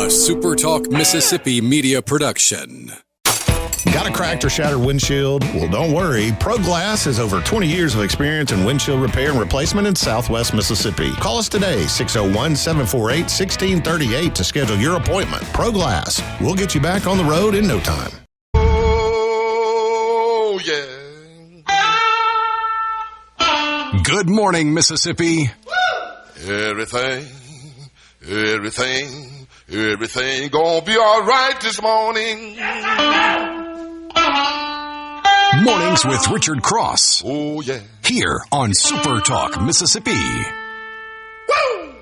SuperTalk Mississippi media production. Got a cracked or shattered windshield? Well, don't worry. ProGlass has over 20 years of experience in windshield repair and replacement in Southwest Mississippi. Call us today, 601-748-1638 to schedule your appointment. ProGlass. We'll get you back on the road in no time. Oh, yeah. Good morning, Mississippi. Everything gonna be all right this morning. Mornings with Richard Cross. Oh, yeah. Here on SuperTalk Mississippi. Woo!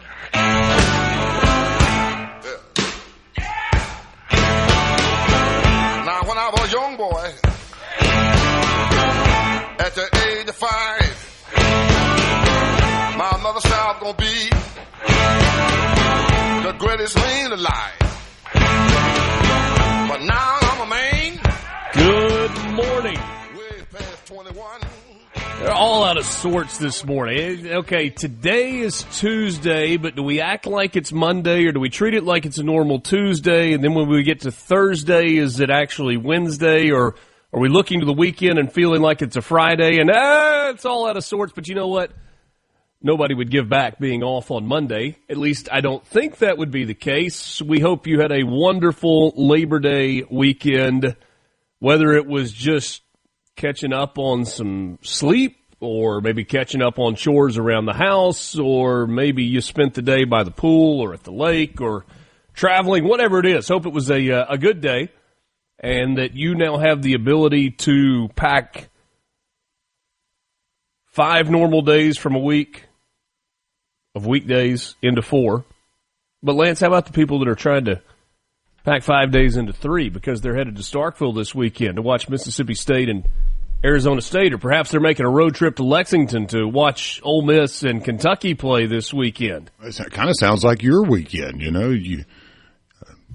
Now, when I was a young boy, at the age of 5, my mother said I was gonna be the greatest man alive. But now I'm a man. Good morning. Way past 21. They're all out of sorts this morning. Okay, today is Tuesday, but do we act like it's Monday, or do we treat it like it's a normal Tuesday, and then when we get to Thursday, is it actually Wednesday, or are we looking to the weekend and feeling like it's a Friday, and it's all out of sorts, but you know what? Nobody would give back being off on Monday. At least I don't think that would be the case. We hope you had a wonderful Labor Day weekend, whether it was just catching up on some sleep or maybe catching up on chores around the house, or maybe you spent the day by the pool or at the lake or traveling, whatever it is. Hope it was a good day and that you now have the ability to pack 5 normal days from a week of weekdays into 4. But, Lance, how about the people that are trying to pack 5 days into 3 because they're headed to Starkville this weekend to watch Mississippi State and Arizona State, or perhaps they're making a road trip to Lexington to watch Ole Miss and Kentucky play this weekend? It kind of sounds like your weekend, you know. You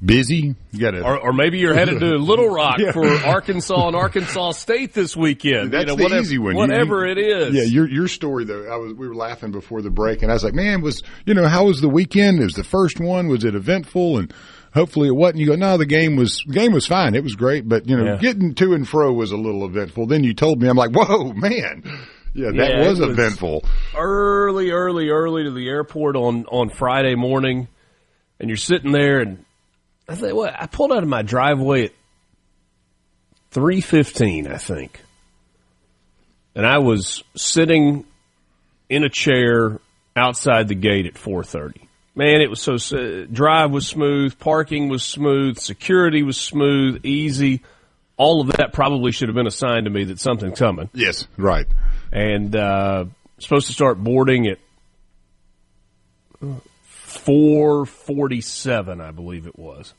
busy. You got to, or maybe you're headed to Little Rock for Arkansas and Arkansas State this weekend. That's the easy one. Whatever it is. Yeah, your story though. We were laughing before the break, and I was like, "Man, how was the weekend? It was the first one. Was it eventful? And hopefully it wasn't." You go, "No, the game was fine. It was great, but getting to and fro was a little eventful." Then you told me, I'm like, "Whoa, man." Yeah, that was eventful. Early to the airport on Friday morning, and you're sitting there and. I pulled out of my driveway at 3:15, I think. And I was sitting in a chair outside the gate at 4:30. Man, it was drive was smooth, parking was smooth, security was smooth, easy. All of that probably should have been a sign to me that something's coming. Yes, right. And supposed to start boarding at 4:47, I believe it was.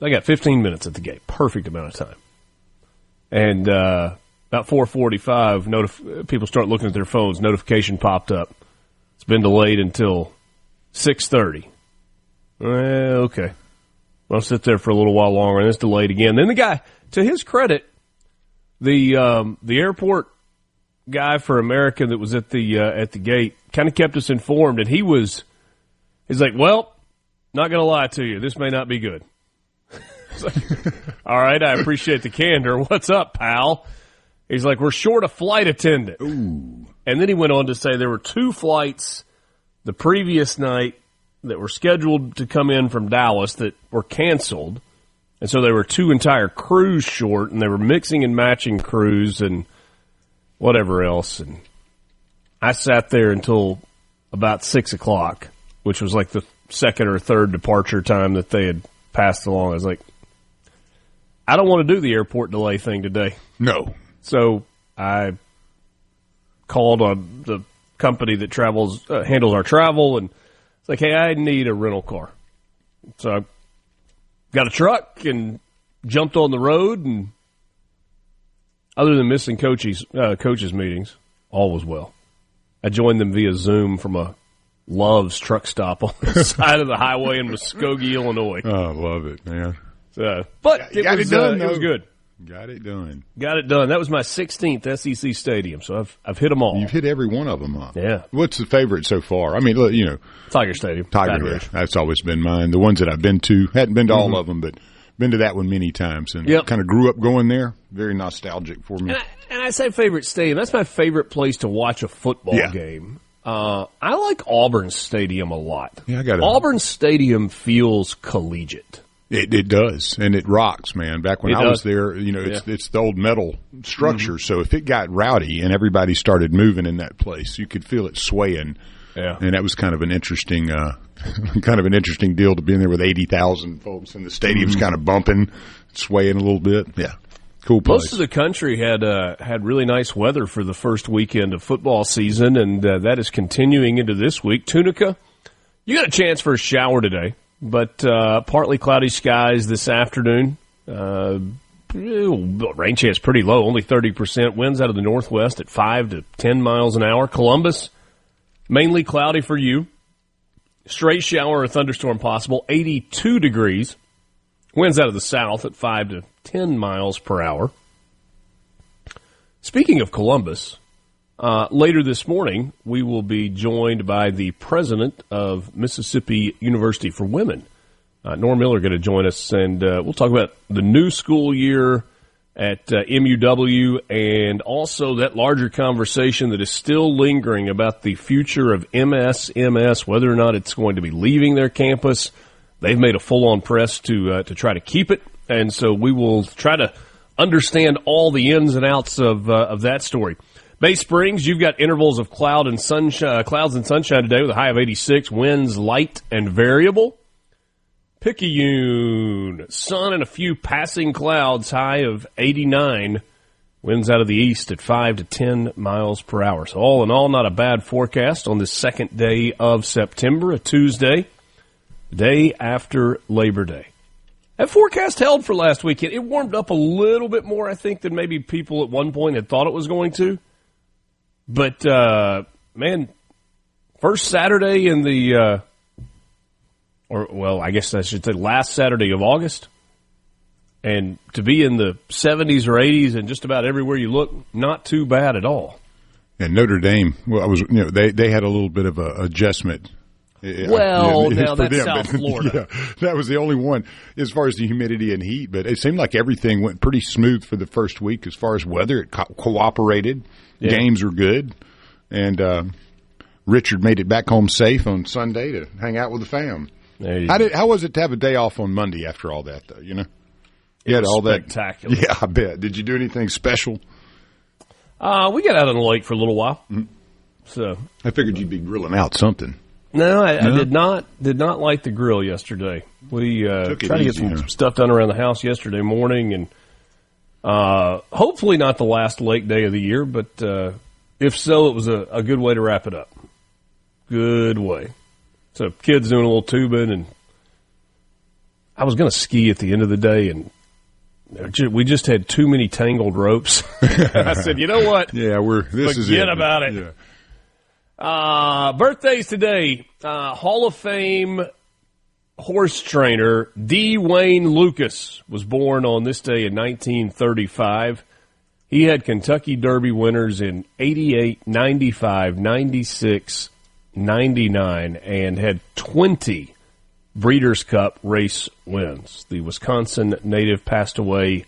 I got 15 minutes at the gate. Perfect amount of time. And about 4:45, people start looking at their phones. Notification popped up. It's been delayed until 6:30. Okay. I'll sit there for a little while longer, and it's delayed again. Then the guy, to his credit, the airport guy for American that was at the gate kind of kept us informed, and he's like, "Well, not going to lie to you, this may not be good." All right, I appreciate the candor. What's up, pal? He's like, "We're short a flight attendant." Ooh. And then he went on to say there were 2 flights the previous night that were scheduled to come in from Dallas that were canceled. And so there were 2 entire crews short, and they were mixing and matching crews and whatever else. And I sat there until about 6 o'clock, which was like the second or third departure time that they had passed along. I was like, I don't want to do the airport delay thing today. No. So I called on the company that handles our travel, and it's like, "Hey, I need a rental car." So I got a truck and jumped on the road, and other than missing coaches meetings, all was well. I joined them via Zoom from a Love's truck stop on the side of the highway in Muskogee, Illinois. Oh, I love it, man. But it was good. Got it done. Got it done. That was my 16th SEC stadium, so I've hit them all. You've hit every one of them, huh? Yeah. What's the favorite so far? I mean, look, Tiger Stadium. Tiger. That's always been mine. The ones that I've been to, hadn't been to all of them, but been to that one many times, and kind of grew up going there. Very nostalgic for me. And I say favorite stadium. That's my favorite place to watch a football game. I like Auburn Stadium a lot. Yeah, Auburn Stadium feels collegiate. It does, and it rocks, man. Back when I was there, it's the old metal structure. So if it got rowdy and everybody started moving in that place, you could feel it swaying. Yeah, and that was kind of an interesting, deal to be in there with 80,000 folks, and the stadium's kind of bumping, swaying a little bit. Yeah, cool place. Most of the country had really nice weather for the first weekend of football season, and that is continuing into this week. Tunica, you got a chance for a shower today. But partly cloudy skies this afternoon. Rain chance pretty low, only 30%. Winds out of the northwest at 5 to 10 miles an hour. Columbus, mainly cloudy for you. Straight shower or thunderstorm possible, 82 degrees. Winds out of the south at 5 to 10 miles per hour. Speaking of Columbus, later this morning, we will be joined by the president of Mississippi University for Women. Nora Miller going to join us, and we'll talk about the new school year at MUW and also that larger conversation that is still lingering about the future of MSMS, whether or not it's going to be leaving their campus. They've made a full-on press to try to keep it, and so we will try to understand all the ins and outs of that story. Bay Springs, you've got intervals of clouds and sunshine today with a high of 86, winds light and variable. Picayune, sun and a few passing clouds, high of 89, winds out of the east at 5 to 10 miles per hour. So all in all, not a bad forecast on the second day of September, a Tuesday, day after Labor Day. That forecast held for last weekend. It warmed up a little bit more, I think, than maybe people at one point had thought it was going to. But, first Saturday in the, I guess I should say last Saturday of August, and to be in the 70s or 80s and just about everywhere you look, not too bad at all. And Notre Dame, they had a little bit of a adjustment. Now that's South Florida. Yeah, that was the only one as far as the humidity and heat, but it seemed like everything went pretty smooth for the first week as far as weather. It cooperated. Yeah. Games were good, and Richard made it back home safe on Sunday to hang out with the fam. How was it to have a day off on Monday after all that, though? You had all spectacular. Yeah, I bet. Did you do anything special? We got out on the lake for a little while. Mm-hmm. So I figured you'd be grilling out something. No, I did not like the grill yesterday. We tried to get some stuff done around the house yesterday morning, and hopefully not the last lake day of the year, but if so, it was a good way to wrap it up. Good way. So kids doing a little tubing, and I was going to ski at the end of the day, and we just had too many tangled ropes. I said, you know what? Yeah, forget about it. Yeah. Birthdays today. Hall of Fame horse trainer D. Wayne Lucas was born on this day in 1935. He had Kentucky Derby winners in 88, 95, 96, 99, and had 20 Breeders' Cup race wins. The Wisconsin native passed away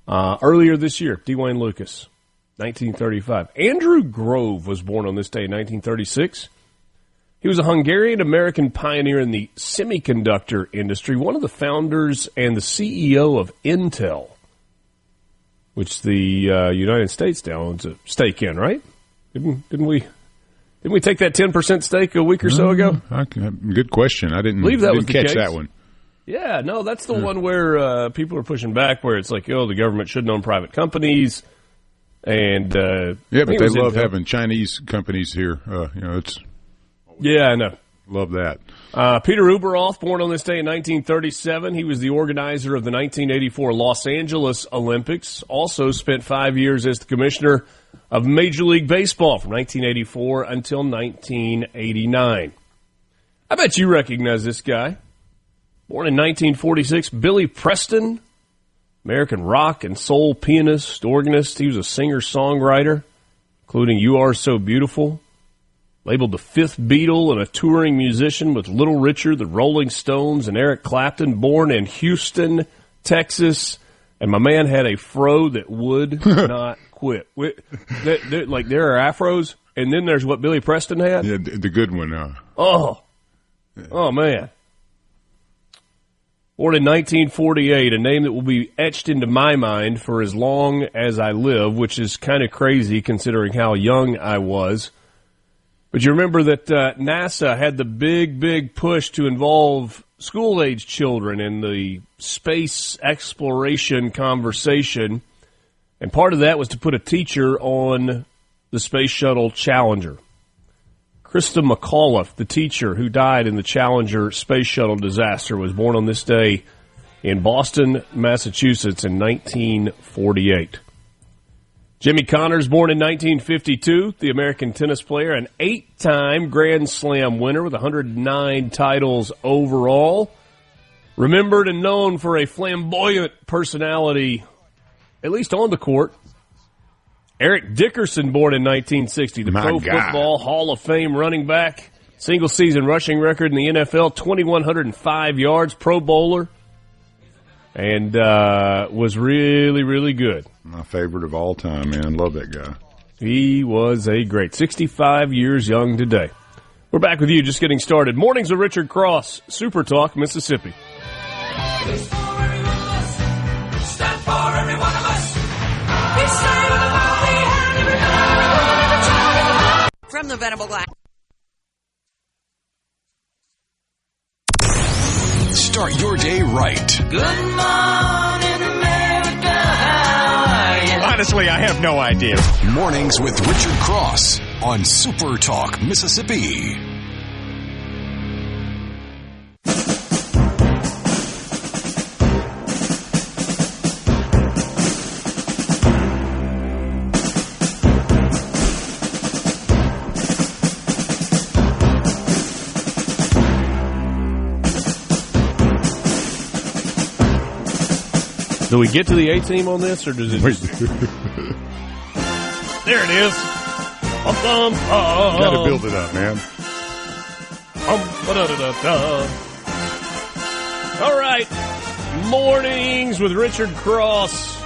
earlier this year, D. Wayne Lucas, 1935. Andrew Grove was born on this day in 1936. He was a Hungarian-American pioneer in the semiconductor industry, one of the founders and the CEO of Intel, which the United States now owns a stake in, right? Didn't we take that 10% stake a week or so ago? Good question. I didn't catch that one. Yeah, no, that's the one where people are pushing back, where it's like, the government shouldn't own private companies. And but they love having Chinese companies here. It's I know. Love that. Peter Ueberroth, born on this day in 1937. He was the organizer of the 1984 Los Angeles Olympics. Also spent 5 years as the commissioner of Major League Baseball from 1984 until 1989. I bet you recognize this guy. Born in 1946, Billy Preston American rock and soul pianist, organist. He was a singer-songwriter, including You Are So Beautiful. Labeled the fifth Beatle and a touring musician with Little Richard, the Rolling Stones, and Eric Clapton. Born in Houston, Texas. And my man had a fro that would not quit. Like, there are afros, and then there's what Billy Preston had. Yeah, the good one. Oh, man. Born in 1948, a name that will be etched into my mind for as long as I live, which is kind of crazy considering how young I was. But you remember that NASA had the big push to involve school-age children in the space exploration conversation, and part of that was to put a teacher on the Space Shuttle Challenger. Krista McAuliffe, the teacher who died in the Challenger Space Shuttle disaster, was born on this day in Boston, Massachusetts in 1948. Jimmy Connors, born in 1952, the American tennis player, an 8-time Grand Slam winner with 109 titles overall. Remembered and known for a flamboyant personality, at least on the court. Eric Dickerson, born in 1960, the Pro Football Hall of Fame running back, single-season rushing record in the NFL, 2,105 yards, Pro Bowler, and was really, really good. My favorite of all time, man. Love that guy. He was a great 65 years young today. We're back with you, just getting started. Mornings with Richard Cross, Super Talk, Mississippi. From the Venable Glass. Start your day right. Good morning, America. How are you? Honestly, I have no idea. Mornings with Richard Cross on Super Talk, Mississippi. Do we get to the A-team on this, or does it just... There it is. Got to build it up, man. All right. Mornings with Richard Cross.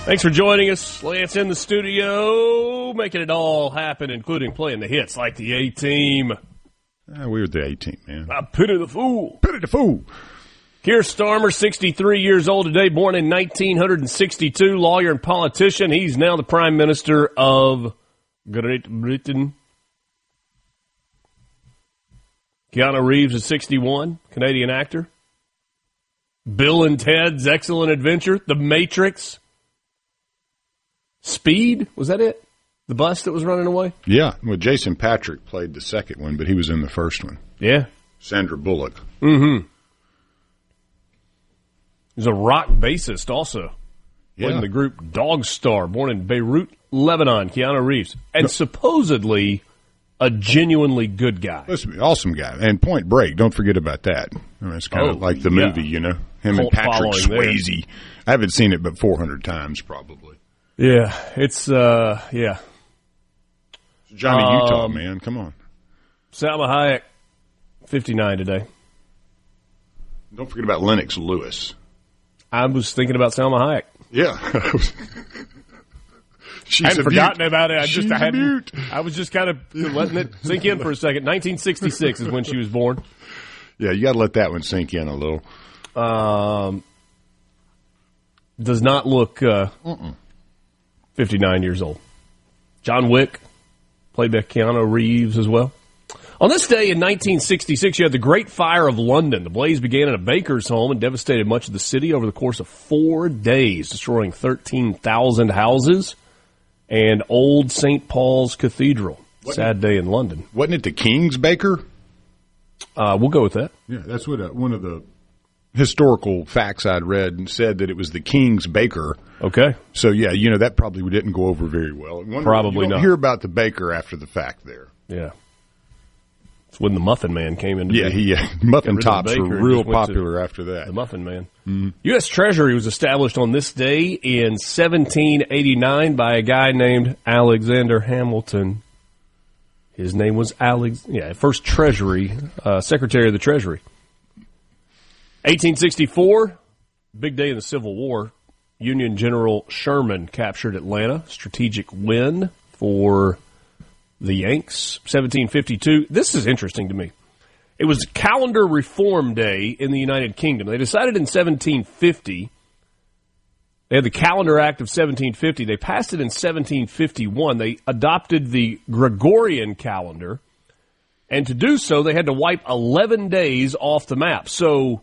Thanks for joining us. Lance in the studio, making it all happen, including playing the hits like the A-team. We were the A-team, man. I pity the fool. Pity the fool. Keir Starmer, 63 years old today, born in 1962, lawyer and politician. He's now the Prime Minister of Great Britain. Keanu Reeves is 61, Canadian actor. Bill and Ted's Excellent Adventure, The Matrix. Speed, was that it? The bus that was running away? Yeah, well, Jason Patrick played the second one, but he was in the first one. Yeah. Sandra Bullock. Mm-hmm. He's a rock bassist also. Yeah. In the group Dog Star, born in Beirut, Lebanon, Keanu Reeves. And supposedly a genuinely good guy. Listen, awesome guy. And Point Break, don't forget about that. I mean, it's kind of like the movie, you know. Him Cult and Patrick Swayze. there. I haven't seen it but 400 times probably. Yeah, it's, yeah. Johnny Utah, man. Come on. Salma Hayek, 59 today. Don't forget about Lennox Lewis. I was thinking about Salma Hayek. Yeah. I hadn't forgotten about it. I was just kind of letting it sink in for a second. 1966 is when she was born. Yeah, you got to let that one sink in a little. Does not look 59 years old. John Wick, played by Keanu Reeves as well. On this day in 1966, you had the Great Fire of London. The blaze began in a baker's home and devastated much of the city over the course of 4 days, destroying 13,000 houses and Old St. Paul's Cathedral. Sad day in London. Wasn't it the King's Baker? We'll go with that. Yeah, that's what one of the historical facts I'd read and said that it was the King's Baker. Okay. So, yeah, you know, that probably didn't go over very well. Probably you don't not. Hear about the baker after the fact there. Yeah. It's when the Muffin Man came into Muffin tops were real popular after that. The Muffin Man. Mm-hmm. U.S. Treasury was established on this day in 1789 by a guy named Alexander Hamilton. His name was first Treasury, Secretary of the Treasury. 1864, big day in the Civil War. Union General Sherman captured Atlanta. Strategic win for the Yanks. 1752. This is interesting to me. It was Calendar Reform Day in the United Kingdom. They decided in 1750. They had the Calendar Act of 1750. They passed it in 1751. They adopted the Gregorian calendar. And to do so, they had to wipe 11 days off the map. So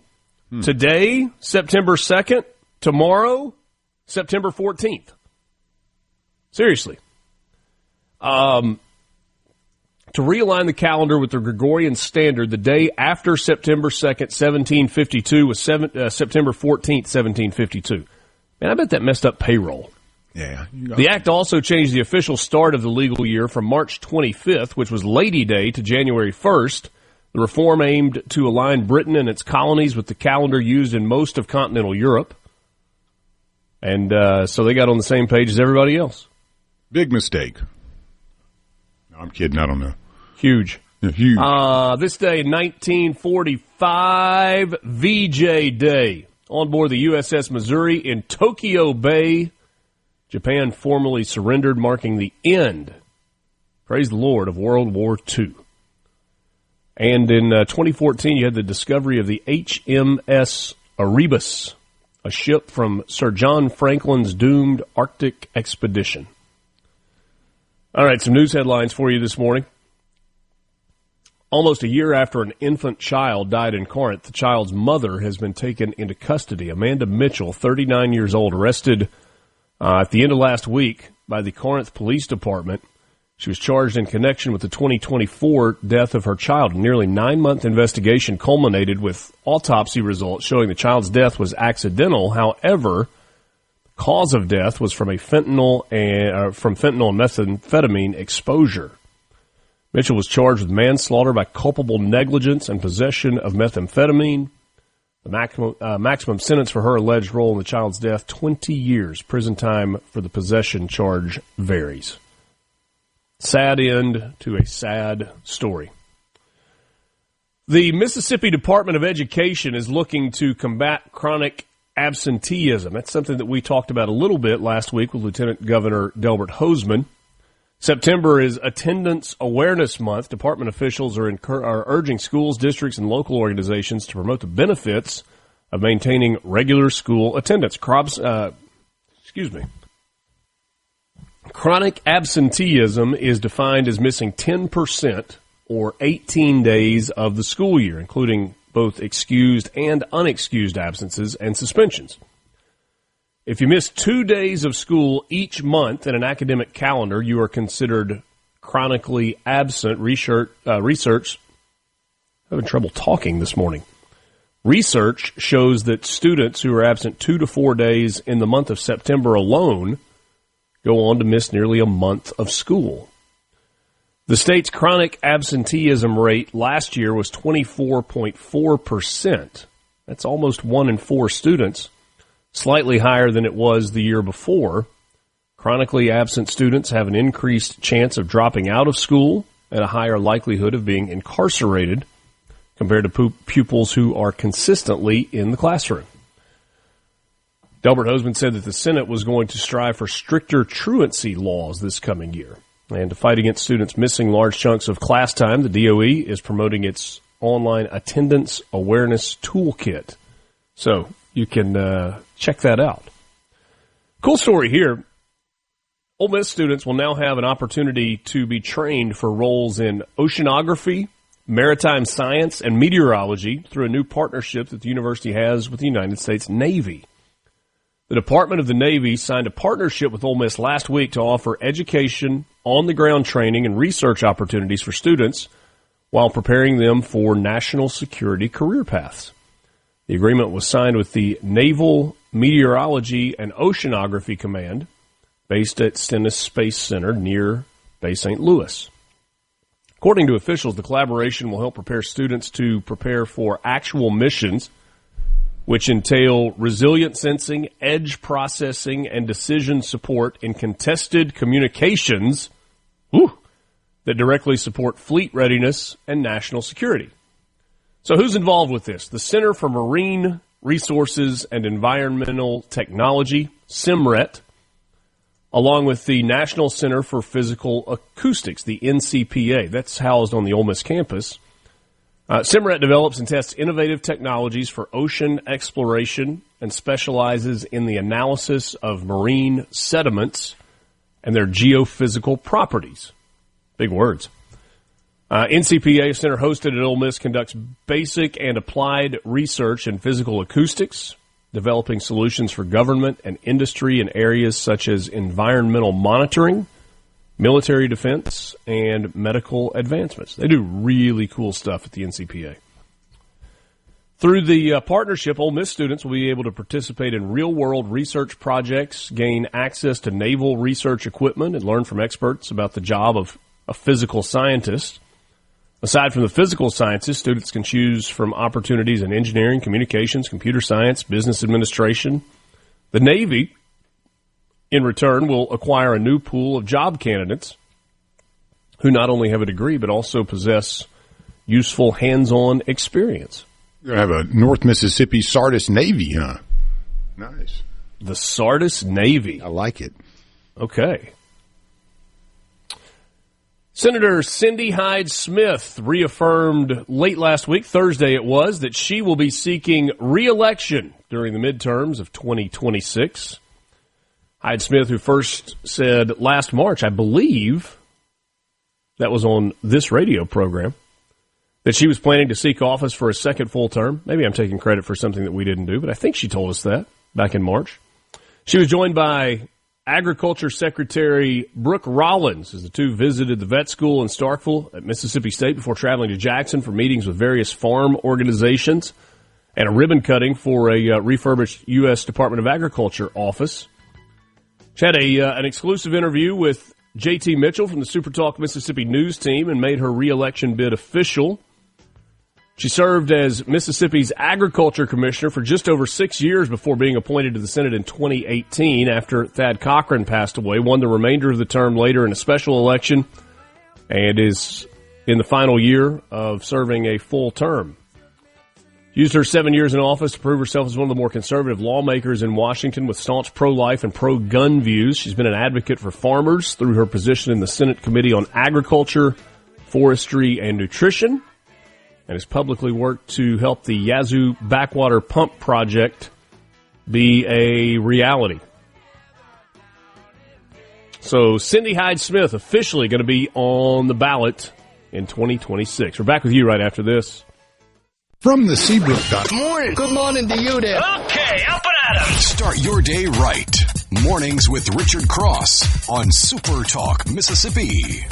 today, September 2nd, tomorrow, September 14th. Seriously. To realign the calendar with the Gregorian standard, the day after September 2nd, 1752 was September 14th, 1752. Man, I bet that messed up payroll. Yeah. The act also changed the official start of the legal year from March 25th, which was Lady Day, to January 1st. The reform aimed to align Britain and its colonies with the calendar used in most of continental Europe. And so they got on the same page as everybody else. Big mistake. No, I'm kidding. I don't know. Huge. Yeah, huge. This day in 1945, VJ Day. On board the USS Missouri in Tokyo Bay, Japan formally surrendered, marking the end, praise the Lord, of World War II. And in 2014, you had the discovery of the HMS Erebus, a ship from Sir John Franklin's doomed Arctic expedition. All right, some news headlines for you this morning. Almost a year after an infant child died in Corinth, the child's mother has been taken into custody. Amanda Mitchell, 39 years old, arrested at the end of last week by the Corinth Police Department. She was charged in connection with the 2024 death of her child. A nearly 9-month investigation culminated with autopsy results showing the child's death was accidental. However, the cause of death was from fentanyl and methamphetamine exposure. Mitchell was charged with manslaughter by culpable negligence and possession of methamphetamine. The maximum sentence for her alleged role in the child's death, 20 years. Prison time for the possession charge varies. Sad end to a sad story. The Mississippi Department of Education is looking to combat chronic absenteeism. That's something that we talked about a little bit last week with Lieutenant Governor Delbert Hosemann. September is Attendance Awareness Month. Department officials are urging schools, districts, and local organizations to promote the benefits of maintaining regular school attendance. Chronic absenteeism is defined as missing 10% or 18 days of the school year, including both excused and unexcused absences and suspensions. If you miss 2 days of school each month in an academic calendar, you are considered chronically absent. Research, having trouble talking this morning. Research shows that students who are absent 2 to 4 days in the month of September alone go on to miss nearly a month of school. The state's chronic absenteeism rate last year was 24.4%. That's almost 1 in 4 students. Slightly higher than it was the year before. Chronically absent students have an increased chance of dropping out of school and a higher likelihood of being incarcerated compared to pupils who are consistently in the classroom. Delbert Hosemann said that the Senate was going to strive for stricter truancy laws this coming year. And to fight against students missing large chunks of class time, the DOE is promoting its online attendance awareness toolkit. So you can check that out. Cool story here. Ole Miss students will now have an opportunity to be trained for roles in oceanography, maritime science, and meteorology through a new partnership that the university has with the United States Navy. The Department of the Navy signed a partnership with Ole Miss last week to offer education, on-the-ground training, and research opportunities for students while preparing them for national security career paths. The agreement was signed with the Naval Meteorology and Oceanography Command, based at Stennis Space Center near Bay St. Louis. According to officials, the collaboration will help prepare students to prepare for actual missions, which entail resilient sensing, edge processing, and decision support in contested communications that directly support fleet readiness and national security. So who's involved with this? The Center for Marine Resources and Environmental Technology, CMRET, along with the National Center for Physical Acoustics, the NCPA. That's housed on the Ole Miss campus. CMRET develops and tests innovative technologies for ocean exploration and specializes in the analysis of marine sediments and their geophysical properties. Big words. NCPA Center hosted at Ole Miss conducts basic and applied research in physical acoustics, developing solutions for government and industry in areas such as environmental monitoring, military defense, and medical advancements. They do really cool stuff at the NCPA. Through the partnership, Ole Miss students will be able to participate in real-world research projects, gain access to naval research equipment, and learn from experts about the job of a physical scientist. Aside from the physical sciences, students can choose from opportunities in engineering, communications, computer science, business administration. The Navy, in return, will acquire a new pool of job candidates who not only have a degree but also possess useful hands-on experience. You're going to have a North Mississippi Sardis Navy, huh? Nice. The Sardis Navy. I like it. Okay. Senator Cindy Hyde-Smith reaffirmed late last week, Thursday it was, that she will be seeking re-election during the midterms of 2026. Hyde-Smith, who first said last March, I believe, that was on this radio program, that she was planning to seek office for a second full term. Maybe I'm taking credit for something that we didn't do, but I think she told us that back in March. She was joined by Agriculture Secretary Brooke Rollins as the two visited the vet school in Starkville at Mississippi State before traveling to Jackson for meetings with various farm organizations and a ribbon cutting for a refurbished U.S. Department of Agriculture office. She had an exclusive interview with J.T. Mitchell from the SuperTalk Mississippi news team and made her re-election bid official. She served as Mississippi's Agriculture Commissioner for just over 6 years before being appointed to the Senate in 2018 after Thad Cochran passed away, won the remainder of the term later in a special election, and is in the final year of serving a full term. Used her 7 years in office to prove herself as one of the more conservative lawmakers in Washington with staunch pro-life and pro-gun views. She's been an advocate for farmers through her position in the Senate Committee on Agriculture, Forestry, and Nutrition, and has publicly worked to help the Yazoo Backwater Pump Project be a reality. So Cindy Hyde-Smith officially going to be on the ballot in 2026. We're back with you right after this. From the Seabrook. Good morning. Good morning to you there. Okay, up and at 'em. Start your day right. Mornings with Richard Cross on Super Talk, Mississippi.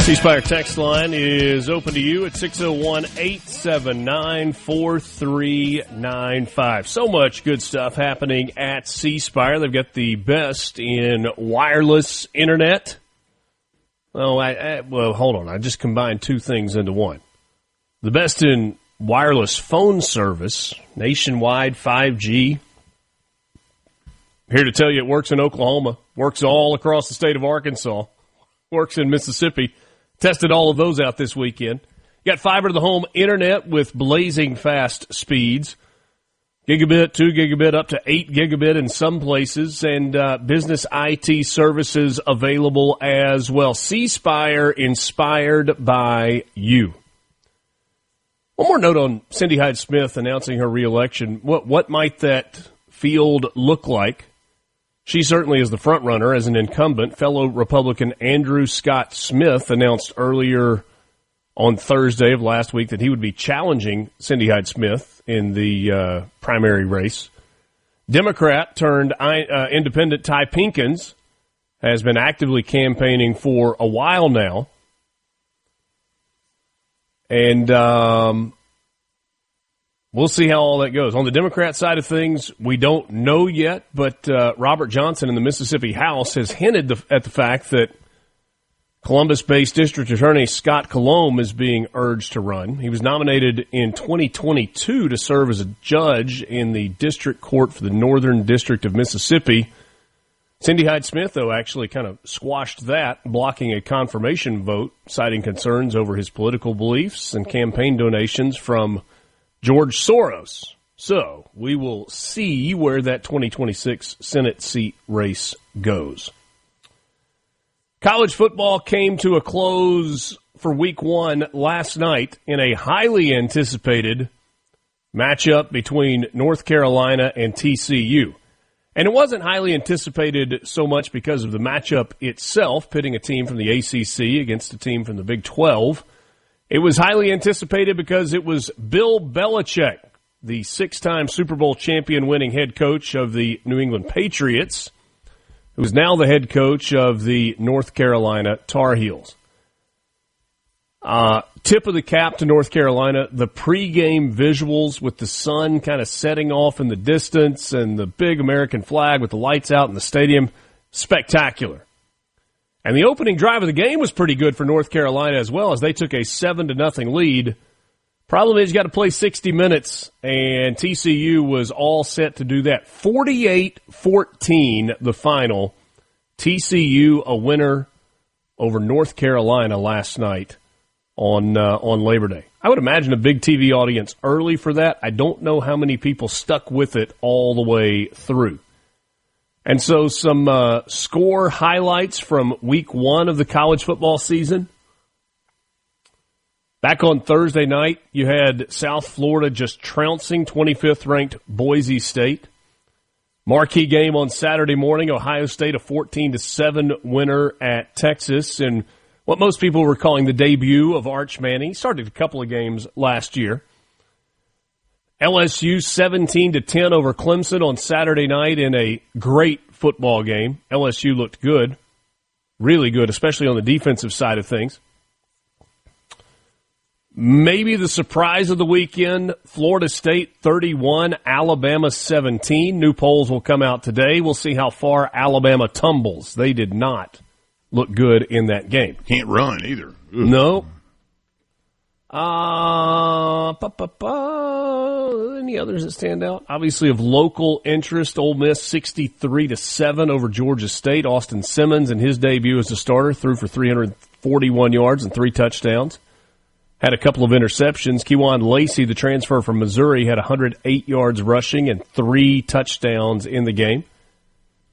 C-Spire text line is open to you at 601-879-4395. So much good stuff happening at C-Spire. They've got the best in wireless internet. Well, hold on. I just combined two things into one. The best in wireless phone service, nationwide 5G. Here to tell you it works in Oklahoma, works all across the state of Arkansas, works in Mississippi. Tested all of those out this weekend. You got fiber to the home internet with blazing fast speeds. Gigabit, 2 gigabit, up to 8 gigabit in some places, and business IT services available as well. C-Spire, inspired by you. One more note on Cindy Hyde-Smith announcing her reelection. What might that field look like? She certainly is the front runner as an incumbent. Fellow Republican Andrew Scott Smith announced earlier on Thursday of last week that he would be challenging Cindy Hyde-Smith in the primary race. Democrat turned independent Ty Pinkins has been actively campaigning for a while now. And we'll see how all that goes. On the Democrat side of things, we don't know yet, but Robert Johnson in the Mississippi House has hinted at the fact that Columbus-based District Attorney Scott Colomb is being urged to run. He was nominated in 2022 to serve as a judge in the District Court for the Northern District of Mississippi. Cindy Hyde-Smith, though, actually kind of squashed that, blocking a confirmation vote, citing concerns over his political beliefs and campaign donations from George Soros. So we will see where that 2026 Senate seat race goes. College football came to a close for week one last night in a highly anticipated matchup between North Carolina and TCU. And it wasn't highly anticipated so much because of the matchup itself, pitting a team from the ACC against a team from the Big 12. It was highly anticipated because it was Bill Belichick, the six-time Super Bowl champion winning head coach of the New England Patriots, who is now the head coach of the North Carolina Tar Heels. Tip of the cap to North Carolina, the pregame visuals with the sun kind of setting off in the distance and the big American flag with the lights out in the stadium, spectacular. And the opening drive of the game was pretty good for North Carolina as well, as they took a 7-0 lead. Problem is, you got to play 60 minutes, and TCU was all set to do that. 48-14, the final. TCU a winner over North Carolina last night on Labor Day. I would imagine a big TV audience early for that. I don't know how many people stuck with it all the way through. And so some score highlights from week one of the college football season. Back on Thursday night, you had South Florida just trouncing 25th-ranked Boise State. Marquee game on Saturday morning, Ohio State a 14-7 winner at Texas, and what most people were calling the debut of Arch Manning. He started a couple of games last year. LSU 17-10 over Clemson on Saturday night in a great football game. LSU looked good, really good, especially on the defensive side of things. Maybe the surprise of the weekend, Florida State 31, Alabama 17. New polls will come out today. We'll see how far Alabama tumbles. They did not look good in that game. Can't run either. Ugh. No. Any others that stand out? Obviously of local interest, Ole Miss 63-7 over Georgia State. Austin Simmons in his debut as a starter threw for 341 yards and 3 touchdowns. Had a couple of interceptions. Kejuan Lacey, the transfer from Missouri, had 108 yards rushing and 3 touchdowns in the game.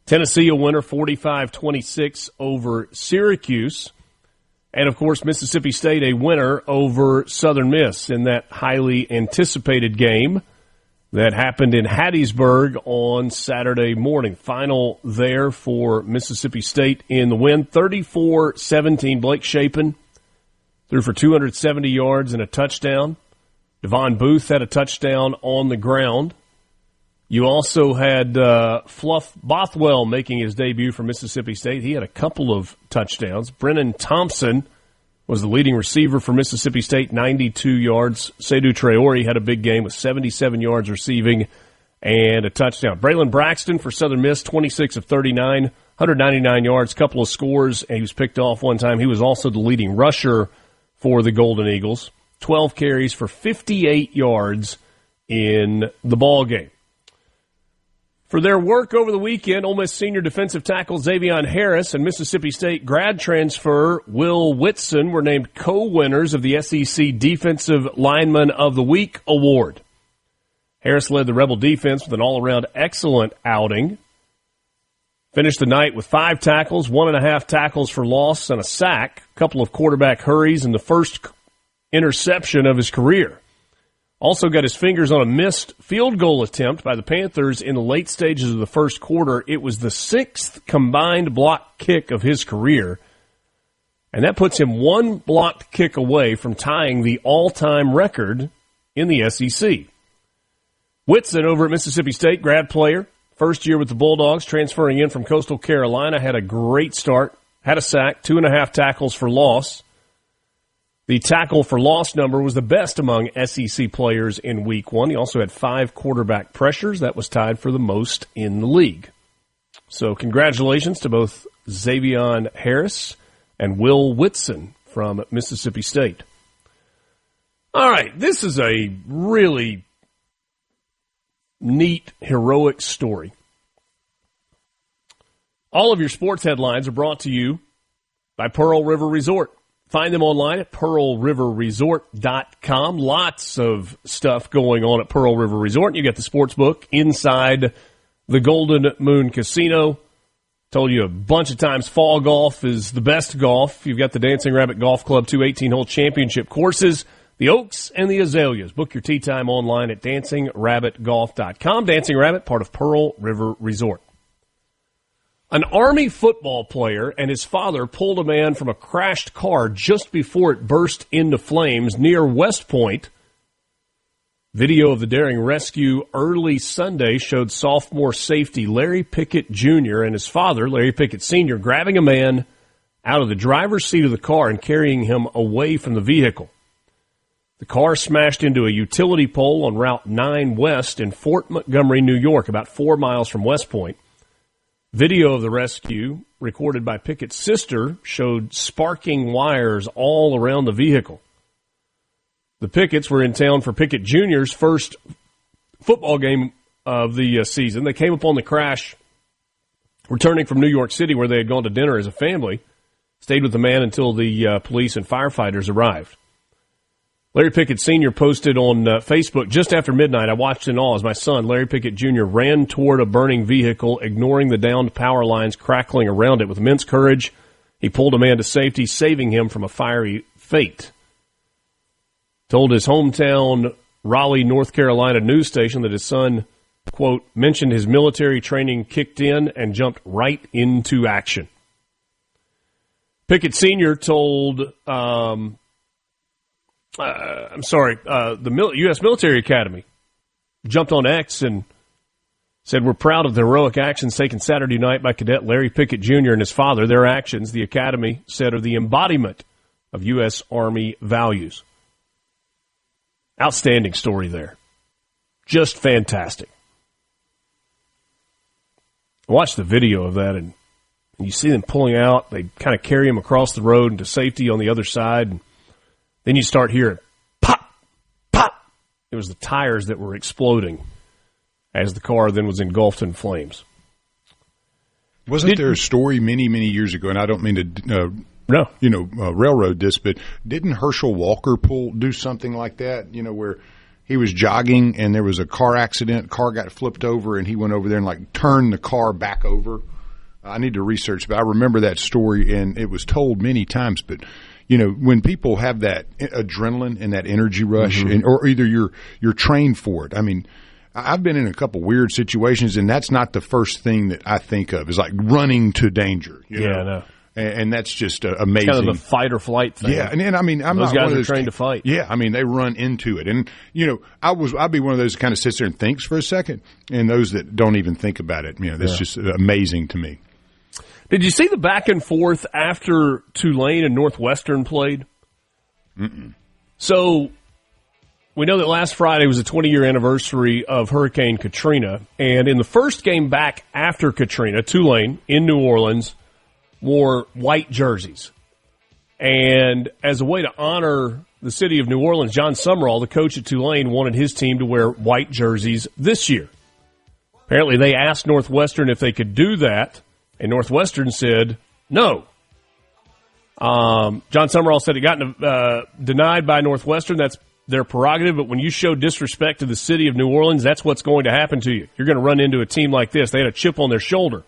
Tennessee a winner 45-26 over Syracuse. And, of course, Mississippi State a winner over Southern Miss in that highly anticipated game that happened in Hattiesburg on Saturday morning. Final there for Mississippi State in the win. 34-17, Blake Shapen threw for 270 yards and a touchdown. Devon Booth had a touchdown on the ground. You also had Fluff Bothwell making his debut for Mississippi State. He had a couple of touchdowns. Brennan Thompson was the leading receiver for Mississippi State, 92 yards. Seydou Traore had a big game with 77 yards receiving and a touchdown. Braylon Braxton for Southern Miss, 26 of 39, 199 yards, couple of scores, and he was picked off one time. He was also the leading rusher for the Golden Eagles. 12 carries for 58 yards in the ball game. For their work over the weekend, Ole Miss senior defensive tackle Xavion Harris and Mississippi State grad transfer Will Whitson were named co-winners of the SEC Defensive Lineman of the Week award. Harris led the Rebel defense with an all-around excellent outing. Finished the night with 5 tackles, 1.5 tackles for loss, and a sack, a couple of quarterback hurries, and the first interception of his career. Also got his fingers on a missed field goal attempt by the Panthers in the late stages of the first quarter. It was the 6th combined block kick of his career, and that puts him 1 blocked kick away from tying the all-time record in the SEC. Whitson over at Mississippi State, grad player, First year with the Bulldogs, transferring in from Coastal Carolina, had a great start, had a sack, 2.5 tackles for loss. The tackle for loss number was the best among SEC players in week 1. He also had 5 quarterback pressures. That was tied for the most in the league. So congratulations to both Xavion Harris and Will Whitson from Mississippi State. All right, this is a really neat, heroic story. All of your sports headlines are brought to you by Pearl River Resort. Find them online at pearlriverresort.com. Lots of stuff going on at Pearl River Resort. You get the sports book inside the Golden Moon Casino. Told you a bunch of times fall golf is the best golf. You've got the Dancing Rabbit Golf Club 2 18-hole championship courses, the Oaks and the Azaleas. Book your tee time online at dancingrabbitgolf.com. Dancing Rabbit, part of Pearl River Resort. An Army football player and his father pulled a man from a crashed car just before it burst into flames near West Point. Video of the daring rescue early Sunday showed sophomore safety Larry Pickett Jr. and his father, Larry Pickett Sr., grabbing a man out of the driver's seat of the car and carrying him away from the vehicle. The car smashed into a utility pole on Route 9 West in Fort Montgomery, New York, about 4 miles from West Point. Video of the rescue, recorded by Pickett's sister, showed sparking wires all around the vehicle. The Picketts were in town for Pickett Jr.'s first football game of the season. They came upon the crash returning from New York City, where they had gone to dinner as a family, stayed with the man until the police and firefighters arrived. Larry Pickett Sr. posted on Facebook, just after midnight, I watched in awe as my son, Larry Pickett Jr., ran toward a burning vehicle, ignoring the downed power lines crackling around it. With immense courage, he pulled a man to safety, saving him from a fiery fate. Told his hometown Raleigh, North Carolina news station that his son, quote, mentioned his military training kicked in and jumped right into action. Pickett Sr. told... the U.S. Military Academy jumped on X and said, we're proud of the heroic actions taken Saturday night by Cadet Larry Pickett Jr. and his father. Their actions, the Academy said, are the embodiment of U.S. Army values. Outstanding story there. Just fantastic. I watched the video of that, and you see them pulling out. They kind of carry him across the road into safety on the other side, and then you start hearing pop, pop. It was the tires that were exploding as the car then was engulfed in flames. Wasn't there a story many, many years ago, and I don't mean to railroad this, but didn't Herschel Walker do something like that, where he was jogging and there was a car accident, car got flipped over, and he went over there and turned the car back over? I need to research, but I remember that story, and it was told many times, but when people have that adrenaline and that energy rush, or either you're trained for it. I mean, I've been in a couple weird situations, and that's not the first thing that I think of is running to danger. You know? I know. And that's just amazing. Kind of a fight or flight thing. Yeah, and I mean, I'm those not guys one of are those trained to fight. Yeah, I mean, they run into it, and I'd be one of those that kind of sits there and thinks for a second, and those that don't even think about it. That's just amazing to me. Did you see the back and forth after Tulane and Northwestern played? Mm-mm. So we know that last Friday was the 20-year anniversary of Hurricane Katrina, and in the first game back after Katrina, Tulane in New Orleans wore white jerseys. And as a way to honor the city of New Orleans, John Summerall, the coach at Tulane, wanted his team to wear white jerseys this year. Apparently they asked Northwestern if they could do that, and Northwestern said no. John Summerall said it got denied by Northwestern. That's their prerogative, but when you show disrespect to the city of New Orleans, that's what's going to happen to you. You're going to run into a team like this. They had a chip on their shoulder.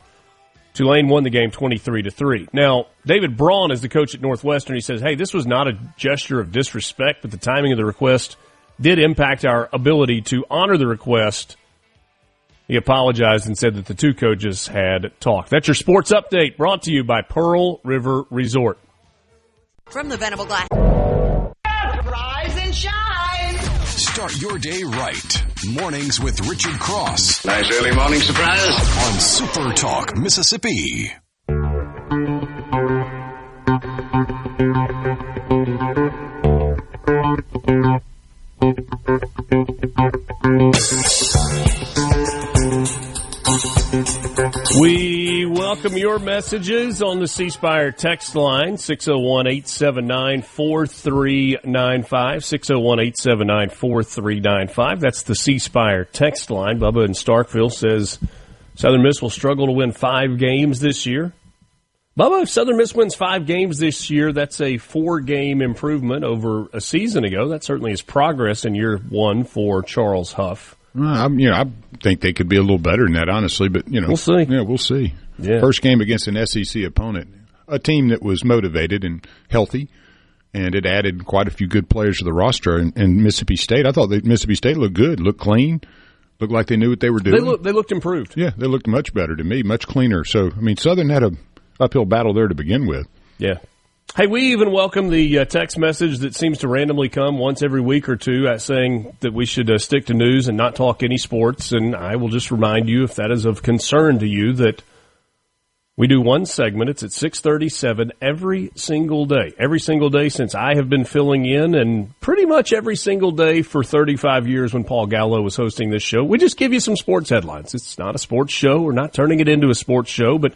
Tulane won the game 23-3. Now, David Braun is the coach at Northwestern. He says, hey, this was not a gesture of disrespect, but the timing of the request did impact our ability to honor the request. He apologized and said that the two coaches had talked. That's your sports update, brought to you by Pearl River Resort. From the Venable Glass. Rise and shine. Start your day right. Mornings with Richard Cross Nice early morning surprise. on Super Talk, Mississippi. We welcome your messages on the C Spire text line, 601-879-4395, 601-879-4395. That's the C Spire text line. Bubba in Starkville says Southern Miss will struggle to win 5 games this year. Bubba, if Southern Miss wins 5 games this year, that's a 4-game improvement over a season ago. That certainly is progress in year 1 for Charles Huff. I think they could be a little better than that, honestly. But we'll see. Yeah, we'll see. Yeah. First game against an SEC opponent, a team that was motivated and healthy, and it added quite a few good players to the roster. And Mississippi State, I thought that Mississippi State looked good, looked clean, looked like they knew what they were doing. They looked improved. Yeah, they looked much better to me, much cleaner. So, Southern had a uphill battle there to begin with. Yeah. Hey, we even welcome the text message that seems to randomly come once every week or two saying that we should stick to news and not talk any sports. And I will just remind you, if that is of concern to you, that we do one segment. It's at 6:37 every single day. Every single day since I have been filling in, and pretty much every single day for 35 years when Paul Gallo was hosting this show. We just give you some sports headlines. It's not a sports show. We're not turning it into a sports show, but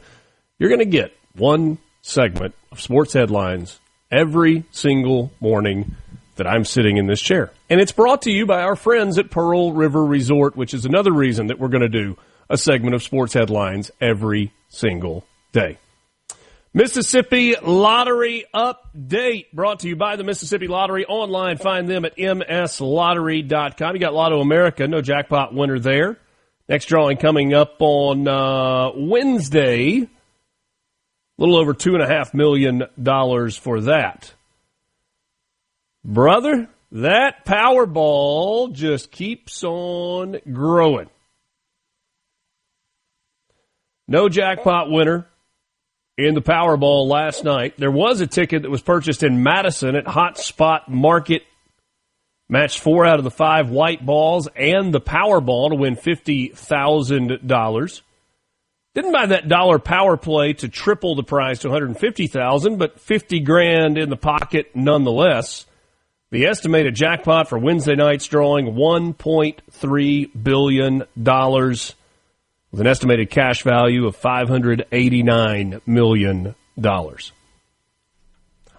you're going to get one segment of sports headlines every single morning that I'm sitting in this chair. And it's brought to you by our friends at Pearl River Resort, which is another reason that we're going to do a segment of sports headlines every single day. Mississippi Lottery Update brought to you by the Mississippi Lottery. Online, find them at mslottery.com. You got Lotto America, no jackpot winner there. Next drawing coming up on Wednesday. A little over $2.5 million for that. Brother, that Powerball just keeps on growing. No jackpot winner in the Powerball last night. There was a ticket that was purchased in Madison at Hotspot Market. Matched 4 out of the 5 white balls and the Powerball to win $50,000. Didn't buy that dollar power play to triple the prize to $150,000, but $50,000 in the pocket nonetheless. The estimated jackpot for Wednesday night's drawing, $1.3 billion, with an estimated cash value of $589 million.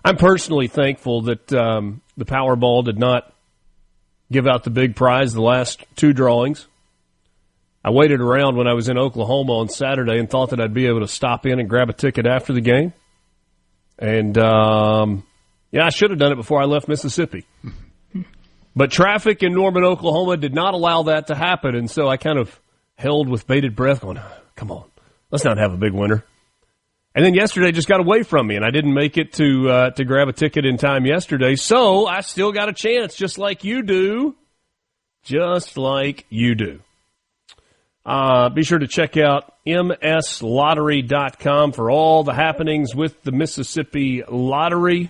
I'm personally thankful that the Powerball did not give out the big prize the last 2 drawings. I waited around when I was in Oklahoma on Saturday and thought that I'd be able to stop in and grab a ticket after the game. And, I should have done it before I left Mississippi. But traffic in Norman, Oklahoma did not allow that to happen, and so I kind of held with bated breath going, come on, let's not have a big winner. And then yesterday just got away from me, and I didn't make it to grab a ticket in time yesterday, so I still got a chance, just like you do. Just like you do. Be sure to check out mslottery.com for all the happenings with the Mississippi Lottery.